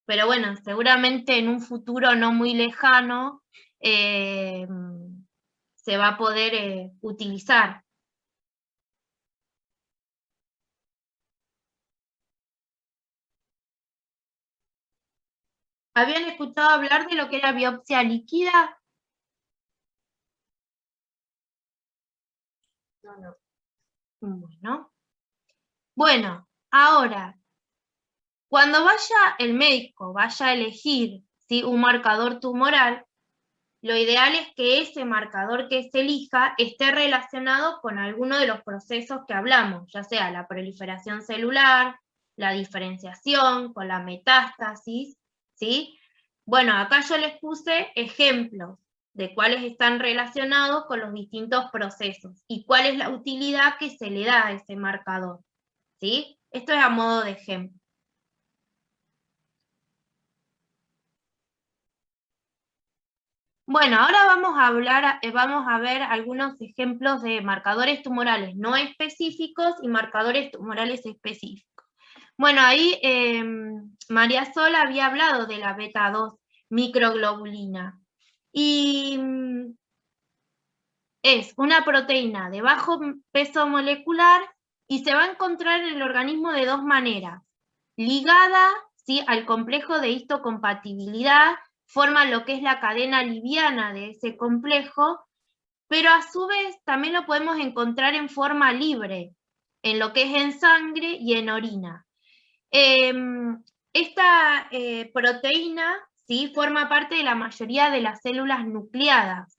S2: Pero bueno, seguramente en un futuro no muy lejano se va a poder utilizar. ¿Habían escuchado hablar de lo que era biopsia líquida?
S5: No.
S2: Bueno, ahora, cuando vaya el médico, vaya a elegir, ¿sí?, un marcador tumoral, lo ideal es que ese marcador que se elija esté relacionado con alguno de los procesos que hablamos, ya sea la proliferación celular, la diferenciación, con la metástasis, ¿sí? Bueno, acá yo les puse ejemplos de cuáles están relacionados con los distintos procesos y cuál es la utilidad que se le da a ese marcador, ¿sí? Esto es a modo de ejemplo. Bueno, ahora vamos a ver algunos ejemplos de marcadores tumorales no específicos y marcadores tumorales específicos. Bueno, ahí María Sol había hablado de la beta-2 microglobulina. Y es una proteína de bajo peso molecular y se va a encontrar en el organismo de dos maneras. Ligada, ¿sí?, al complejo de histocompatibilidad, forma lo que es la cadena liviana de ese complejo, pero a su vez también lo podemos encontrar en forma libre, en lo que es en sangre y en orina. Esta proteína, ¿sí?, forma parte de la mayoría de las células nucleadas.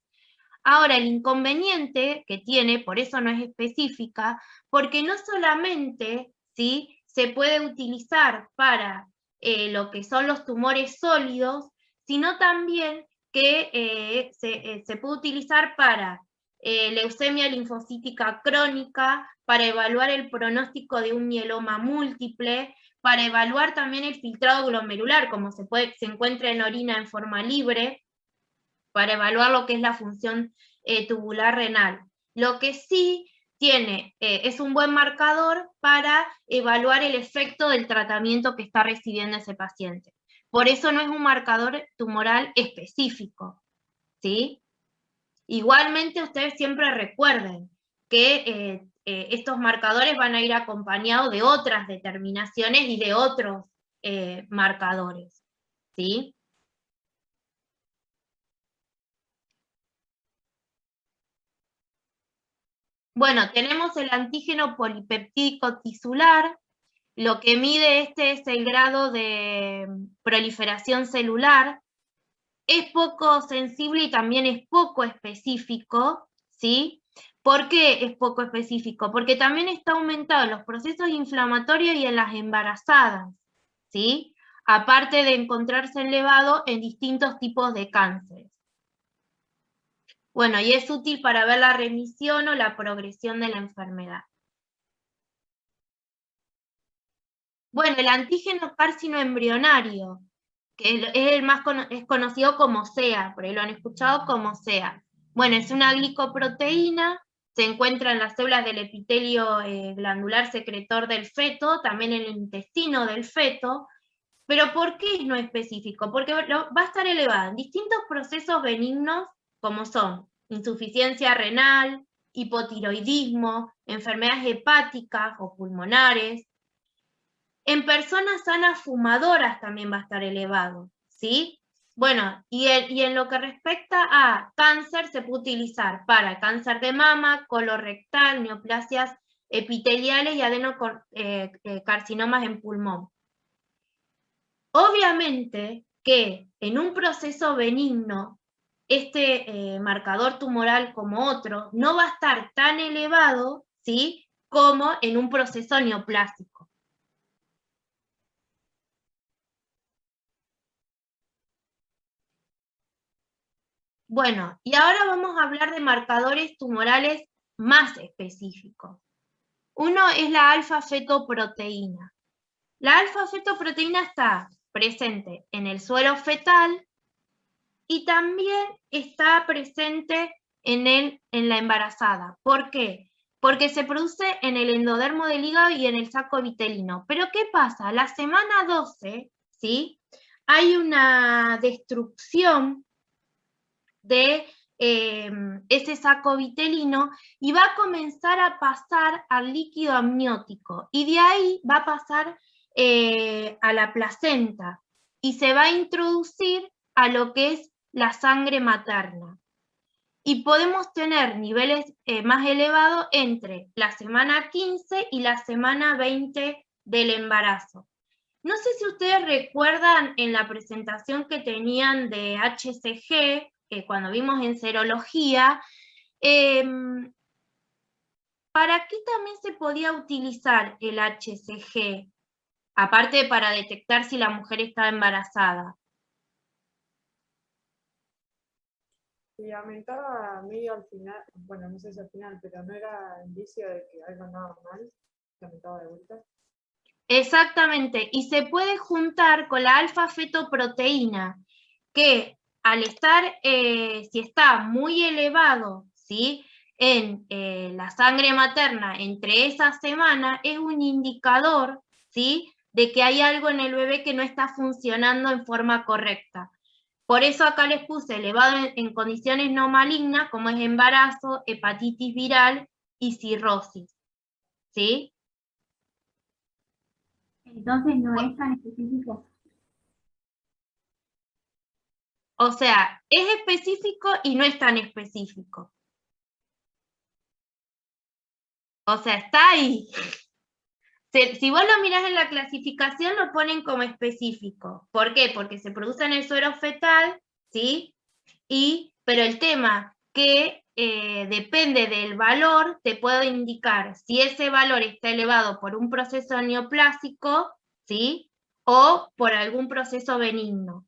S2: Ahora, el inconveniente que tiene, por eso no es específica, porque no solamente, ¿sí?, se puede utilizar para lo que son los tumores sólidos, sino también que se puede utilizar para leucemia linfocítica crónica, para evaluar el pronóstico de un mieloma múltiple, para evaluar también el filtrado glomerular, como se encuentra en orina en forma libre, para evaluar lo que es la función tubular renal. Lo que sí tiene, es un buen marcador para evaluar el efecto del tratamiento que está recibiendo ese paciente. Por eso no es un marcador tumoral específico, ¿sí? Igualmente ustedes siempre recuerden que estos marcadores van a ir acompañados de otras determinaciones y de otros marcadores, ¿sí? Bueno, tenemos el antígeno polipeptídico tisular. Lo que mide este es el grado de proliferación celular. Es poco sensible y también es poco específico, ¿sí? ¿Por qué es poco específico? Porque también está aumentado en los procesos inflamatorios y en las embarazadas, ¿sí? Aparte de encontrarse elevado en distintos tipos de cánceres. Bueno, y es útil para ver la remisión o la progresión de la enfermedad. Bueno, el antígeno carcinoembrionario, que es conocido como SEA, por ahí lo han escuchado como SEA. Bueno, es una glicoproteína, se encuentra en las células del epitelio glandular secretor del feto, también en el intestino del feto. Pero ¿por qué es no específico? Porque va a estar elevado en distintos procesos benignos, como son insuficiencia renal, hipotiroidismo, enfermedades hepáticas o pulmonares. En personas sanas fumadoras también va a estar elevado, ¿sí? Bueno, y en lo que respecta a cáncer, se puede utilizar para cáncer de mama, colorectal, neoplasias epiteliales y adenocarcinomas en pulmón. Obviamente que en un proceso benigno, este marcador tumoral como otro no va a estar tan elevado, ¿sí?, como en un proceso neoplásico. Bueno, y ahora vamos a hablar de marcadores tumorales más específicos. Uno es la alfa-fetoproteína. La alfa-fetoproteína está presente en el suero fetal y también está presente en la embarazada. ¿Por qué? Porque se produce en el endodermo del hígado y en el saco vitelino. Pero ¿qué pasa? La semana 12, ¿sí?, hay una destrucción de ese saco vitelino y va a comenzar a pasar al líquido amniótico y de ahí va a pasar a la placenta. y se va a introducir a lo que es la sangre materna. Y podemos tener niveles más elevados entre la semana 15 y la semana 20 del embarazo. No sé si ustedes recuerdan en la presentación que tenían de HCG, cuando vimos en serología, ¿para qué también se podía utilizar el HCG? Aparte para detectar si la mujer estaba embarazada.
S5: Y aumentaba medio al final, bueno, no sé si al final, pero no era indicio de que algo andaba mal, que aumentaba de vuelta.
S2: Exactamente, y se puede juntar con la alfa-fetoproteína, que al estar, si está muy elevado, ¿sí?, en la sangre materna entre esa semana, es un indicador, ¿sí?, de que hay algo en el bebé que no está funcionando en forma correcta. Por eso acá les puse elevado en condiciones no malignas, como es embarazo, hepatitis viral y cirrosis, ¿sí?
S3: Entonces no es tan específico.
S2: O sea, es específico y no es tan específico. O sea, está ahí. Si vos lo mirás en la clasificación, lo ponen como específico. ¿Por qué? Porque se produce en el suero fetal, ¿sí? Pero el tema que depende del valor, te puedo indicar si ese valor está elevado por un proceso neoplásico, ¿sí?, o por algún proceso benigno.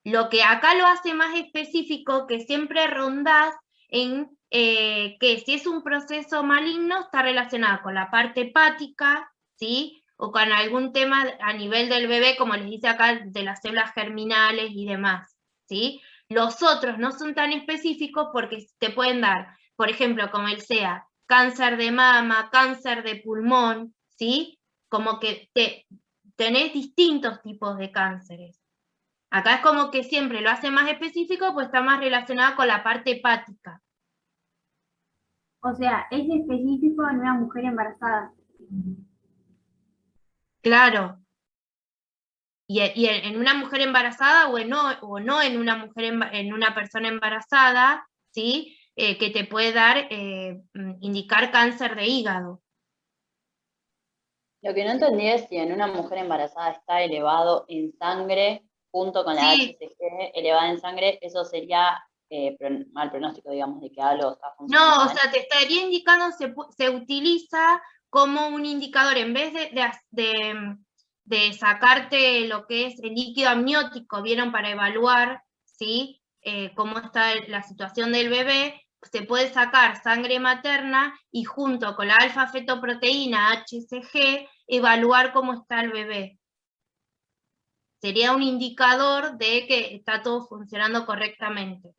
S2: Lo que acá lo hace más específico, que siempre rondás en que si es un proceso maligno está relacionado con la parte hepática, ¿sí?, o con algún tema a nivel del bebé, como les dice acá, de las células germinales y demás, ¿sí? Los otros no son tan específicos porque te pueden dar, por ejemplo, como el SEA, cáncer de mama, cáncer de pulmón, ¿sí? Como que tenés distintos tipos de cánceres. Acá es como que siempre lo hace más específico, pues está más relacionado con la parte hepática.
S3: O sea, es específico en una mujer embarazada.
S2: Claro. Y en una mujer embarazada o no en una mujer en una persona embarazada, ¿sí?, que te puede dar, indicar cáncer de hígado.
S4: Lo que no entendí es si en una mujer embarazada está elevado en sangre, junto con la
S2: Sí.
S4: HCG elevada en sangre, eso sería mal pronóstico, digamos, de que algo está funcionando
S2: No, o
S4: mal.
S2: sea, te estaría indicando, se utiliza como un indicador, en vez de sacarte lo que es el líquido amniótico, vieron, para evaluar, ¿sí?, cómo está la situación del bebé, se puede sacar sangre materna y junto con la alfa-fetoproteína HCG, evaluar cómo está el bebé. Sería un indicador de que está todo funcionando correctamente.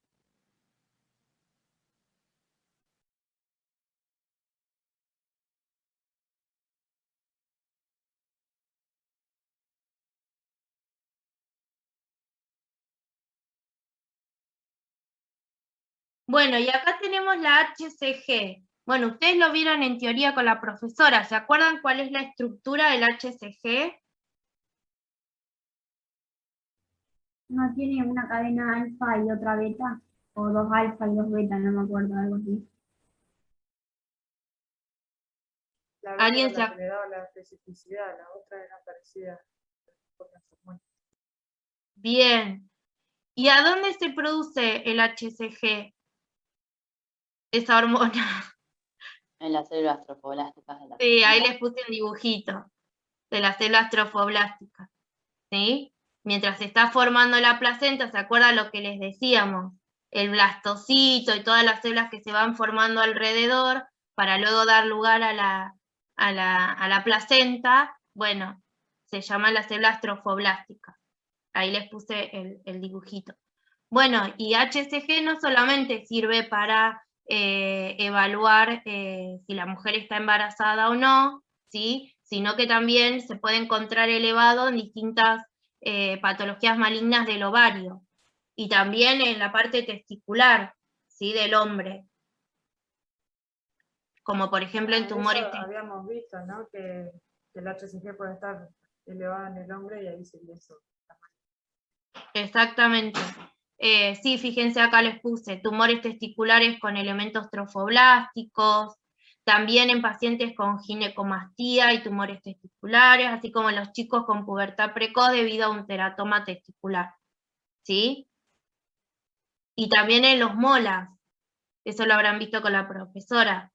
S2: Bueno, y acá tenemos la HCG. Bueno, ustedes lo vieron en teoría con la profesora. ¿Se acuerdan cuál es la estructura del HCG?
S3: ¿No tiene una cadena alfa y otra beta? O dos alfa y dos beta, no me acuerdo, algo así.
S5: La beta
S2: ¿Alguien
S5: es
S2: se
S5: la que le daba la especificidad, la otra era parecida.
S2: Bien. ¿Y a dónde se produce el HCG? Esa hormona.
S4: En las células trofoblásticas de la
S2: Sí, ahí
S4: célula.
S2: les puse un dibujito de las células trofoblásticas. ¿Sí? Mientras se está formando la placenta, ¿se acuerdan lo que les decíamos? El blastocito y todas las células que se van formando alrededor para luego dar lugar a la placenta, bueno, se llaman las células trofoblásticas. Ahí les puse el dibujito. Bueno, y HCG no solamente sirve para evaluar si la mujer está embarazada o no, ¿sí?, sino que también se puede encontrar elevado en distintas patologías malignas del ovario, y también en la parte testicular, ¿sí?, del hombre, como por ejemplo en
S5: Eso
S2: tumores
S5: habíamos visto, ¿no? Que el HCG puede estar elevado en el hombre y ahí sería eso.
S2: Exactamente. Sí, fíjense, acá les puse tumores testiculares con elementos trofoblásticos, también en pacientes con ginecomastía y tumores testiculares, así como en los chicos con pubertad precoz debido a un teratoma testicular, ¿sí? Y también en los molas, eso lo habrán visto con la profesora,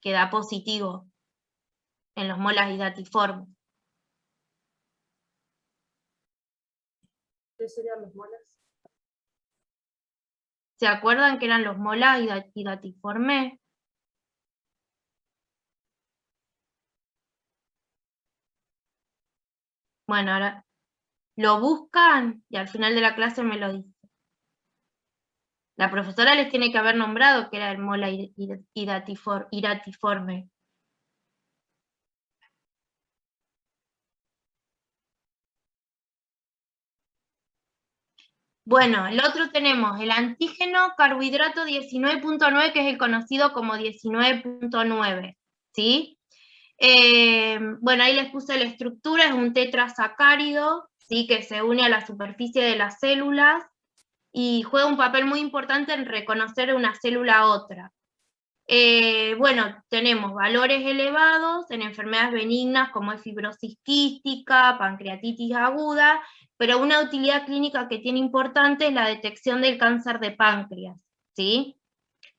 S2: que da positivo en los molas hidatiformes.
S5: ¿Qué serían los molas?
S2: ¿Se acuerdan que eran los molas hidatiformes? Bueno, ahora lo buscan y al final de la clase me lo dicen. La profesora les tiene que haber nombrado que era el mola hidatiforme. Bueno, el otro tenemos el antígeno carbohidrato 19.9, que es el conocido como 19.9, ¿sí? Bueno, ahí les puse la estructura, es un tetrasacárido, ¿sí? Que se une a la superficie de las células y juega un papel muy importante en reconocer una célula a otra. Bueno, tenemos valores elevados en enfermedades benignas como es fibrosis quística, pancreatitis aguda, pero una utilidad clínica que tiene importante es la detección del cáncer de páncreas, ¿sí?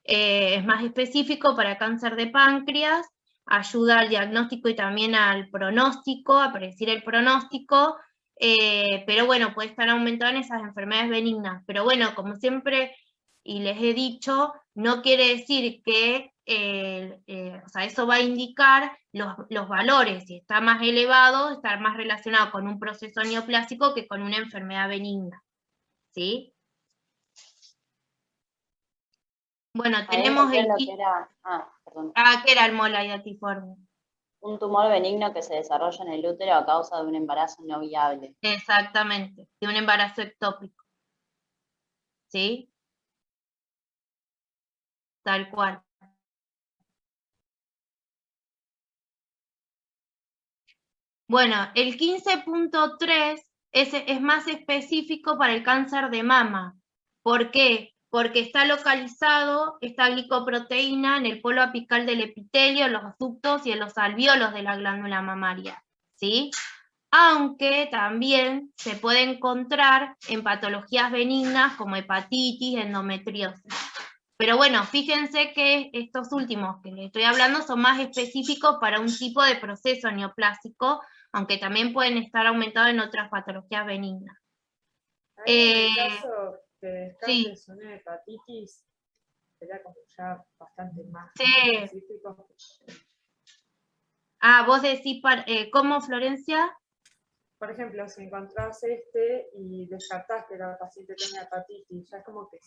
S2: Es más específico para cáncer de páncreas, ayuda al diagnóstico y también al pronóstico, a predecir el pronóstico, pero bueno, puede estar aumentado en esas enfermedades benignas. Pero bueno, como siempre, y les he dicho, no quiere decir que, o sea, eso va a indicar los valores, si está más elevado, está más relacionado con un proceso neoplásico que con una enfermedad benigna, ¿sí? Bueno, tenemos el...
S4: Perdón.
S2: ¿qué era el mola hidatiforme?
S4: Un tumor benigno que se desarrolla en el útero a causa de un embarazo no viable.
S2: Exactamente, de un embarazo ectópico. ¿Sí? Tal cual. Bueno, el 15.3 es más específico para el cáncer de mama. ¿Por qué? Porque está localizado esta glicoproteína en el polo apical del epitelio, en los ductos y en los alvéolos de la glándula mamaria, ¿sí? Aunque también se puede encontrar en patologías benignas como hepatitis, endometriosis. Pero bueno, fíjense que estos últimos que les estoy hablando son más específicos para un tipo de proceso neoplásico, aunque también pueden estar aumentados en otras patologías benignas.
S5: En el caso que descartes
S2: sí.
S5: una hepatitis, sería como ya bastante más
S2: Sí.
S5: específico.
S2: Vos decís, ¿cómo, Florencia?
S5: Por ejemplo, si encontrás y descartás que la paciente tenga hepatitis, ya es como que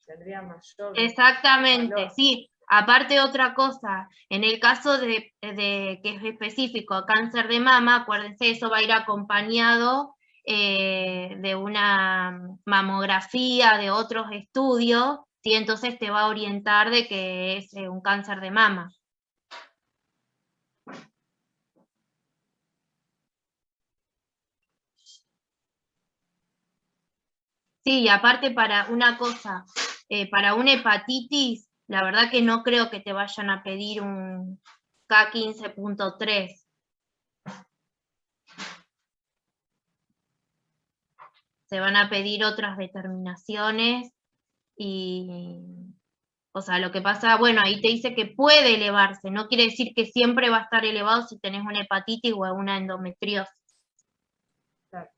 S5: tendría mayor
S2: Exactamente,
S5: valor.
S2: sí. Aparte otra cosa, en el caso de que es específico cáncer de mama, acuérdense, eso va a ir acompañado de una mamografía, de otros estudios, ¿sí? Entonces te va a orientar de que es un cáncer de mama. Sí, y aparte para una cosa, para una hepatitis, la verdad que no creo que te vayan a pedir un K15.3. Se van a pedir otras determinaciones y, o sea, lo que pasa, bueno, ahí te dice que puede elevarse, no quiere decir que siempre va a estar elevado si tenés una hepatitis o una endometriosis.
S5: Claro.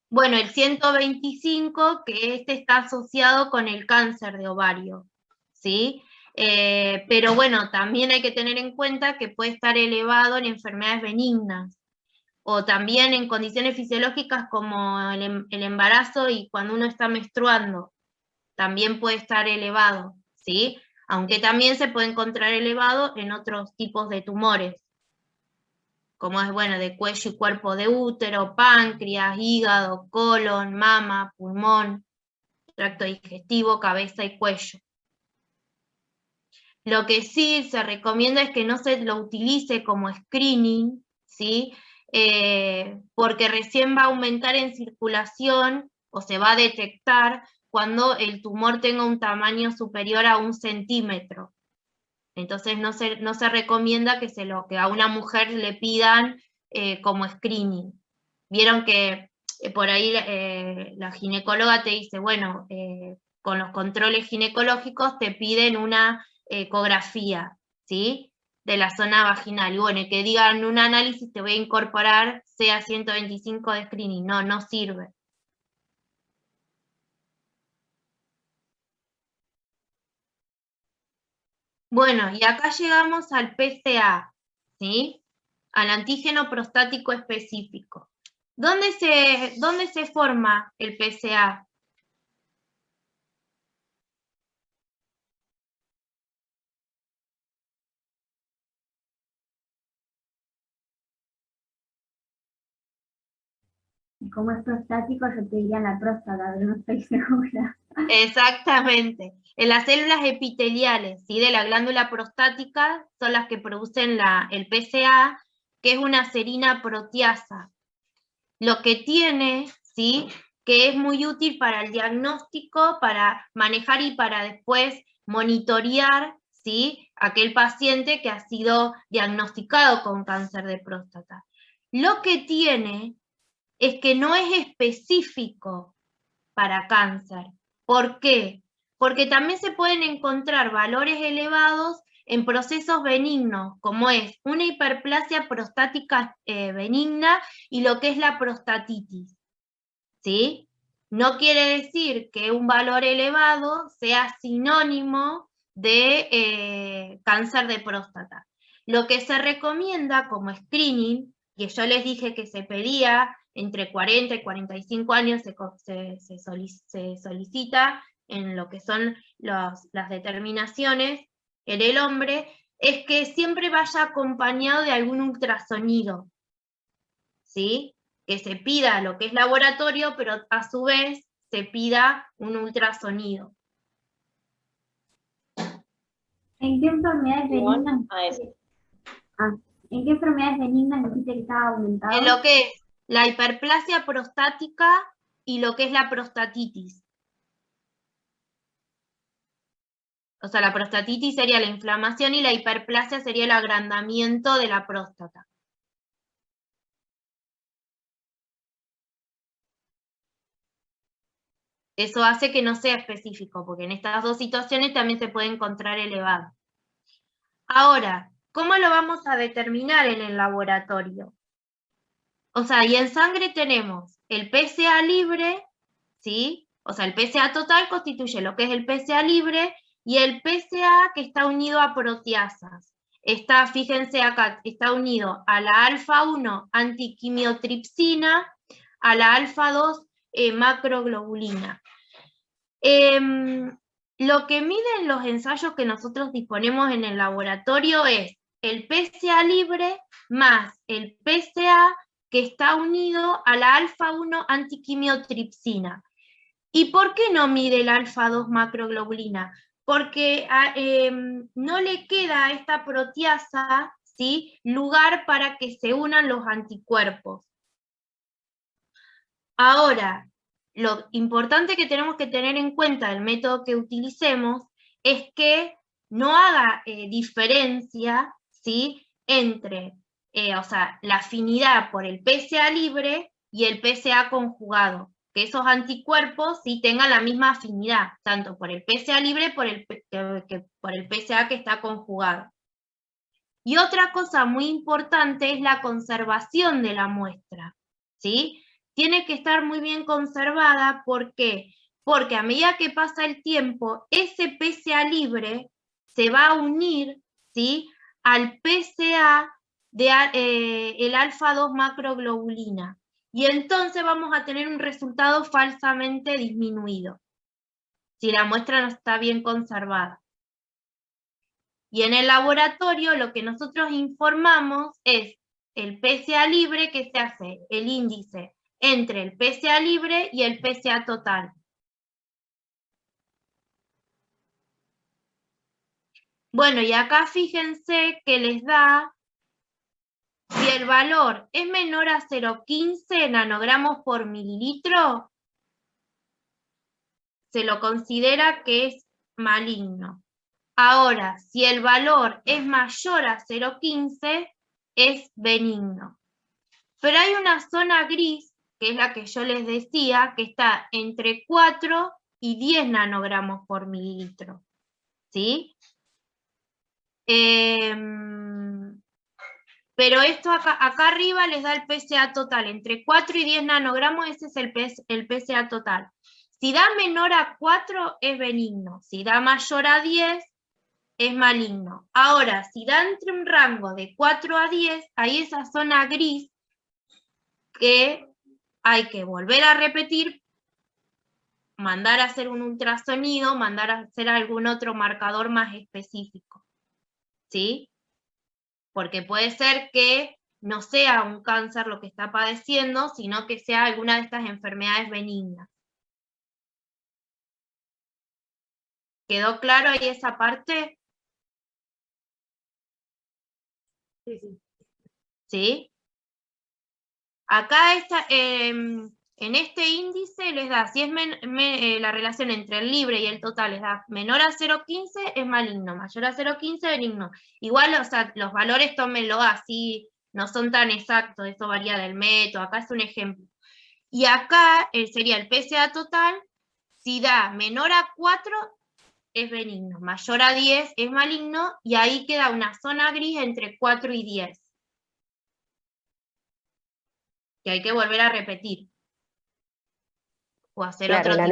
S2: Bueno, el 125, que está asociado con el cáncer de ovario, ¿sí? Pero bueno, también hay que tener en cuenta que puede estar elevado en enfermedades benignas, o también en condiciones fisiológicas como el embarazo y cuando uno está menstruando, también puede estar elevado, ¿sí? Aunque también se puede encontrar elevado en otros tipos de tumores, como es, bueno, de cuello y cuerpo de útero, páncreas, hígado, colon, mama, pulmón, tracto digestivo, cabeza y cuello. Lo que sí se recomienda es que no se lo utilice como screening, ¿sí? Porque recién va a aumentar en circulación o se va a detectar cuando el tumor tenga un tamaño superior a 1 centímetro. Entonces no se recomienda que a una mujer le pidan como screening. Vieron que por ahí la ginecóloga te dice, bueno, con los controles ginecológicos te piden una ecografía, ¿sí? De la zona vaginal. Y bueno, que digan un análisis te voy a incorporar CA 125 de screening. No, no sirve. Bueno, y acá llegamos al PSA, ¿sí? Al antígeno prostático específico. ¿Dónde se forma el PSA?
S3: Y como es prostático, yo te diría en la próstata, pero no estoy segura.
S2: Exactamente. En las células epiteliales, ¿sí? De la glándula prostática son las que producen el PSA, que es una serina proteasa. Lo que tiene, ¿sí? Que es muy útil para el diagnóstico, para manejar y para después monitorear, ¿sí? Aquel paciente que ha sido diagnosticado con cáncer de próstata. Lo que tiene es que no es específico para cáncer. ¿Por qué? Porque también se pueden encontrar valores elevados en procesos benignos, como es una hiperplasia prostática benigna y lo que es la prostatitis, ¿sí? No quiere decir que un valor elevado sea sinónimo de cáncer de próstata. Lo que se recomienda como screening, que yo les dije que se pedía entre 40 y 45 años, se solicita en lo que son las determinaciones en el hombre, es que siempre vaya acompañado de algún ultrasonido, ¿sí? Que se pida lo que es laboratorio, pero a su vez se pida un ultrasonido.
S3: ¿En qué enfermedades benignas?
S4: Eso.
S3: ¿En qué enfermedades benignas dijiste que estaba aumentado?
S2: En lo que es la hiperplasia prostática y lo que es la prostatitis. O sea, la prostatitis sería la inflamación y la hiperplasia sería el agrandamiento de la próstata. Eso hace que no sea específico, porque en estas dos situaciones también se puede encontrar elevado. Ahora, ¿cómo lo vamos a determinar en el laboratorio? O sea, y en sangre tenemos el PSA libre, ¿sí? O sea, el PSA total constituye lo que es el PSA libre y el PSA que está unido a proteasas. Fíjense acá, está unido a la alfa-1 antiquimiotripsina, a la alfa-2 macroglobulina. Lo que miden los ensayos que nosotros disponemos en el laboratorio es el PSA libre más el PSA que está unido a la alfa-1 antiquimiotripsina. ¿Y por qué no mide el alfa-2 macroglobulina? Porque no le queda a esta proteasa, ¿sí?, lugar para que se unan los anticuerpos. Ahora, lo importante que tenemos que tener en cuenta del método que utilicemos es que no haga diferencia, ¿sí?, entre o sea, la afinidad por el PSA libre y el PSA conjugado, que esos anticuerpos sí tengan la misma afinidad, tanto por el PSA libre que por el PSA que está conjugado. Y otra cosa muy importante es la conservación de la muestra, ¿sí? Tiene que estar muy bien conservada, ¿por qué? Porque a medida que pasa el tiempo, ese PSA libre se va a unir, ¿sí?, al PSA el alfa-2 macroglobulina. Y entonces vamos a tener un resultado falsamente disminuido, si la muestra no está bien conservada. Y en el laboratorio lo que nosotros informamos es el PSA libre que se hace el índice entre el PSA libre y el PSA total. Bueno, y acá fíjense que les da, si el valor es menor a 0,15 nanogramos por mililitro, se lo considera que es maligno. Ahora, si el valor es mayor a 0,15, es benigno. Pero hay una zona gris, que es la que yo les decía, que está entre 4 y 10 nanogramos por mililitro. ¿Sí? Pero esto acá arriba les da el PSA total. Entre 4 y 10 nanogramos, ese es el PSA total. Si da menor a 4, es benigno. Si da mayor a 10, es maligno. Ahora, si da entre un rango de 4 a 10, hay esa zona gris que hay que volver a repetir, mandar a hacer un ultrasonido, mandar a hacer algún otro marcador más específico. ¿Sí? Porque puede ser que no sea un cáncer lo que está padeciendo, sino que sea alguna de estas enfermedades benignas. ¿Quedó claro ahí esa parte?
S5: Sí, sí.
S2: ¿Sí? Acá está, en este índice les da, si es la relación entre el libre y el total les da menor a 0,15 es maligno, mayor a 0,15 benigno. Igual, o sea, los valores tómenlo así, no son tan exactos, eso varía del método, acá es un ejemplo. Y acá sería el PSA total, si da menor a 4 es benigno, mayor a 10 es maligno, y ahí queda una zona gris entre 4 y 10. Que hay que volver a repetir. O hacer
S8: Claro,
S2: otro tipo.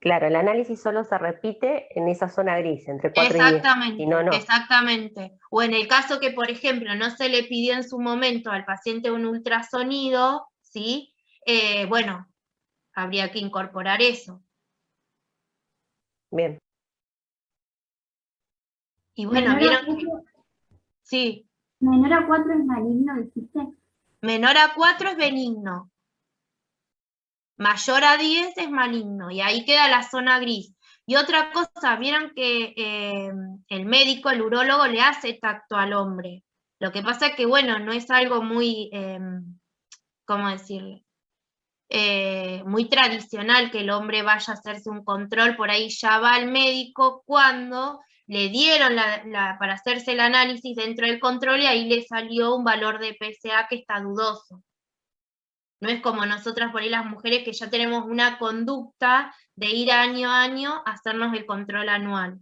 S8: el análisis solo se repite en esa zona gris, entre 4 y 10.
S2: Exactamente,
S8: Si no, no.
S2: exactamente. O en el caso que, por ejemplo, no se le pidió en su momento al paciente un ultrasonido, ¿sí? Bueno, habría que incorporar eso.
S8: Bien.
S2: Y bueno, vieron que... Sí.
S3: Menor a 4 es maligno, dijiste.
S2: Menor a 4 es benigno. Mayor a 10 es maligno. Y ahí queda la zona gris. Y otra cosa, vieron que el médico, el urólogo, le hace tacto al hombre. Lo que pasa es que, bueno, no es algo muy, ¿cómo decirle? Muy tradicional que el hombre vaya a hacerse un control, por ahí ya va al médico cuando le dieron para hacerse el análisis dentro del control y ahí le salió un valor de PSA que está dudoso. No es como nosotras por ahí las mujeres que ya tenemos una conducta de ir año a año a hacernos el control anual.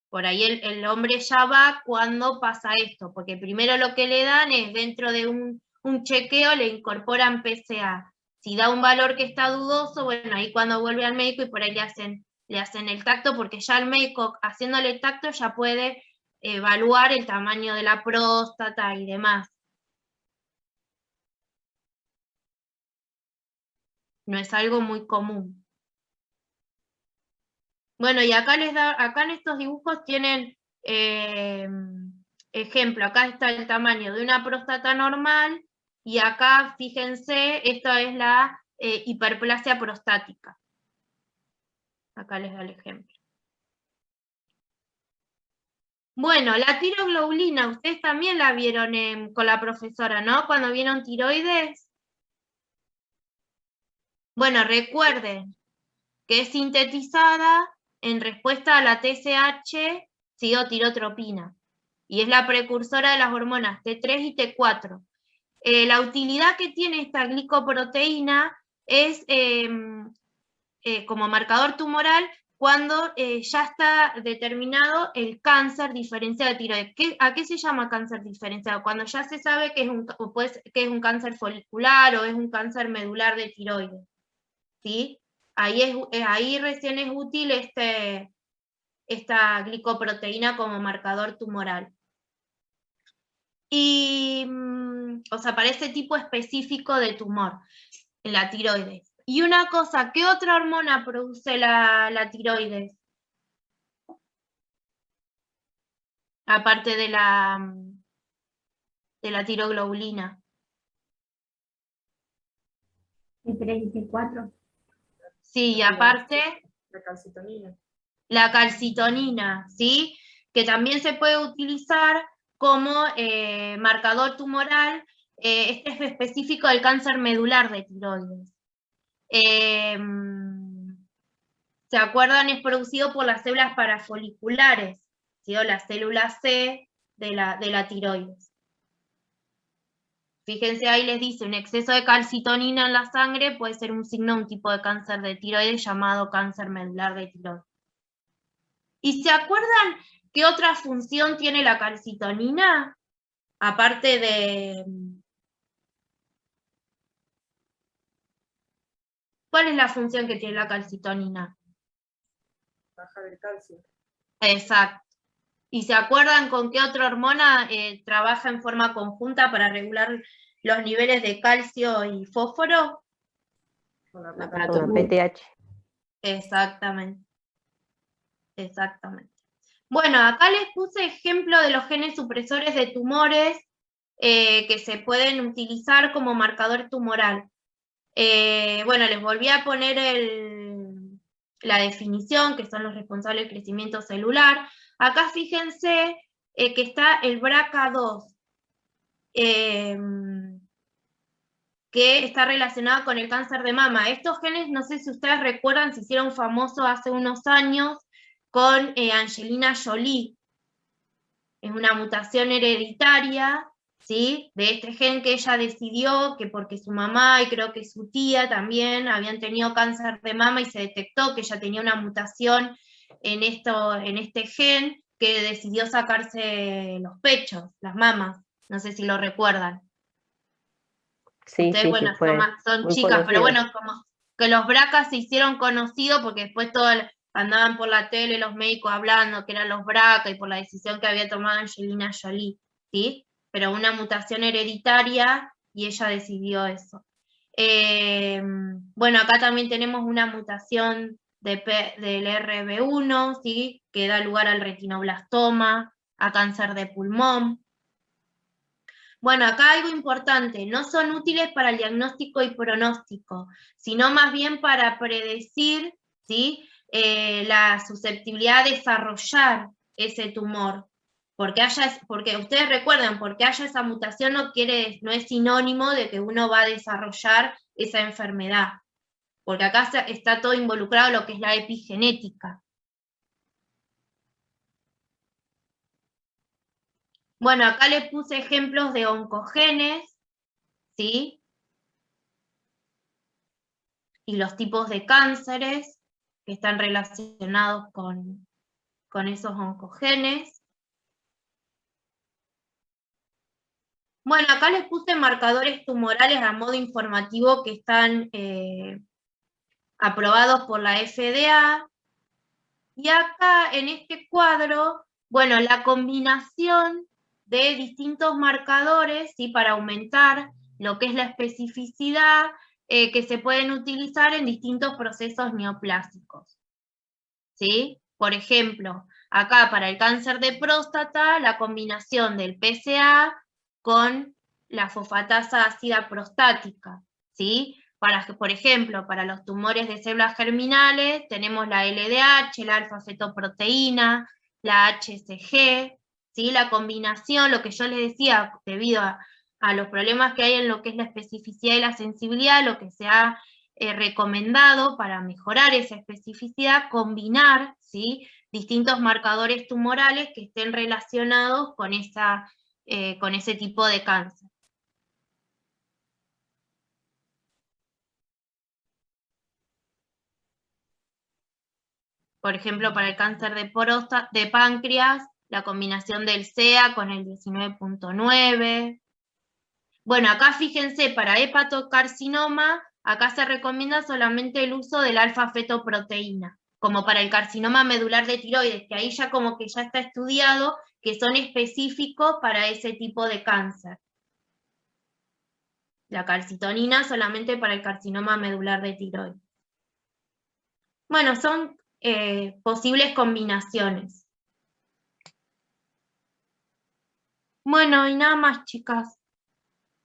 S2: Por ahí el hombre ya va cuando pasa esto, porque primero lo que le dan es dentro de un chequeo le incorporan PSA. Si da un valor que está dudoso, bueno, ahí cuando vuelve al médico y por ahí le hacen el tacto, porque ya el médico haciéndole el tacto ya puede evaluar el tamaño de la próstata y demás. No es algo muy común. Bueno, y acá acá en estos dibujos tienen ejemplo, acá está el tamaño de una próstata normal, y acá, fíjense, esto es la hiperplasia prostática. Acá les da el ejemplo. Bueno, la tiroglobulina, ustedes también la vieron con la profesora, ¿no? Cuando vieron tiroides. Bueno, recuerden que es sintetizada en respuesta a la TSH, ¿sí? O tirotropina. Y es la precursora de las hormonas T3 y T4. La utilidad que tiene esta glicoproteína es como marcador tumoral cuando ya está determinado el cáncer diferenciado de tiroides. ¿A qué se llama cáncer diferenciado? Cuando ya se sabe que es un cáncer folicular o es un cáncer medular de tiroides. ¿Sí? Ahí recién es útil esta glicoproteína como marcador tumoral. Y, o sea, para ese tipo específico de tumor, en la tiroides. Y una cosa, ¿qué otra hormona produce la tiroides? Aparte de la tiroglobulina.
S3: T3 y T4.
S2: Sí, y aparte...
S5: La calcitonina.
S2: La calcitonina, ¿sí? Que también se puede utilizar como marcador tumoral. Este es específico del cáncer medular de tiroides. ¿Se acuerdan? Es producido por las células parafoliculares, ¿sí? O la célula C de la tiroides. Fíjense, ahí les dice, un exceso de calcitonina en la sangre puede ser un signo de un tipo de cáncer de tiroides llamado cáncer medular de tiroides. ¿Y se acuerdan qué otra función tiene la calcitonina? Aparte de... ¿Cuál es la función que tiene la calcitonina?
S5: Bajar el calcio.
S2: Exacto. ¿Y se acuerdan con qué otra hormona trabaja en forma conjunta para regular los niveles de calcio y fósforo?
S5: Con la
S4: La
S5: PTH.
S8: Con la PTH.
S2: Exactamente. Exactamente. Bueno, acá les puse ejemplo de los genes supresores de tumores que se pueden utilizar como marcador tumoral. Bueno, les volví a poner la definición, que son los responsables del crecimiento celular. Acá fíjense que está el BRCA2, que está relacionado con el cáncer de mama. Estos genes, no sé si ustedes recuerdan, se hicieron famosos hace unos años con Angelina Jolie. Es una mutación hereditaria, ¿sí? De este gen que ella decidió que porque su mamá y creo que su tía también habían tenido cáncer de mama y se detectó que ella tenía una mutación en este gen, que decidió sacarse los pechos, las mamas. No sé si lo recuerdan.
S8: Sí,
S2: Ustedes,
S8: sí,
S2: bueno,
S8: sí, fue
S2: son
S8: muy
S2: chicas, pero
S8: conocido.
S2: bueno, como que los BRCA se hicieron conocidos porque después andaban por la tele los médicos hablando que eran los BRCA y por la decisión que había tomado Angelina Jolie, ¿sí? Pero una mutación hereditaria y ella decidió eso. Bueno, acá también tenemos una mutación del RB1, ¿sí? Que da lugar al retinoblastoma, a cáncer de pulmón. Bueno, acá algo importante, no son útiles para el diagnóstico y pronóstico, sino más bien para predecir, ¿sí? La susceptibilidad de desarrollar ese tumor. Porque ustedes recuerdan, porque haya esa mutación no es sinónimo de que uno va a desarrollar esa enfermedad. Porque acá está todo involucrado lo que es la epigenética. Bueno, acá les puse ejemplos de oncogenes, ¿sí? Y los tipos de cánceres que están relacionados con esos oncogenes. Bueno, acá les puse marcadores tumorales a modo informativo que están aprobados por la FDA. Y acá en este cuadro, bueno, la combinación de distintos marcadores, ¿sí? Para aumentar lo que es la especificidad que se pueden utilizar en distintos procesos neoplásicos, ¿sí? Por ejemplo, acá para el cáncer de próstata, la combinación del PSA con la fosfatasa ácida prostática, ¿sí? Por ejemplo, para los tumores de células germinales tenemos la LDH, la alfa-fetoproteína, la HCG, ¿sí? La combinación, lo que yo les decía, debido a los problemas que hay en lo que es la especificidad y la sensibilidad, lo que se ha recomendado para mejorar esa especificidad, combinar, ¿sí? Distintos marcadores tumorales que estén relacionados con ese tipo de cáncer. Por ejemplo, para el cáncer de páncreas, la combinación del CEA con el 19.9. Bueno, acá fíjense, para hepatocarcinoma, acá se recomienda solamente el uso del alfa-fetoproteína, como para el carcinoma medular de tiroides, que ahí ya como que ya está estudiado, que son específicos para ese tipo de cáncer. La calcitonina solamente para el carcinoma medular de tiroides. Bueno, son posibles combinaciones. Bueno, y nada más, chicas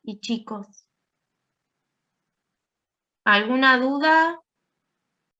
S2: y chicos. ¿Alguna duda?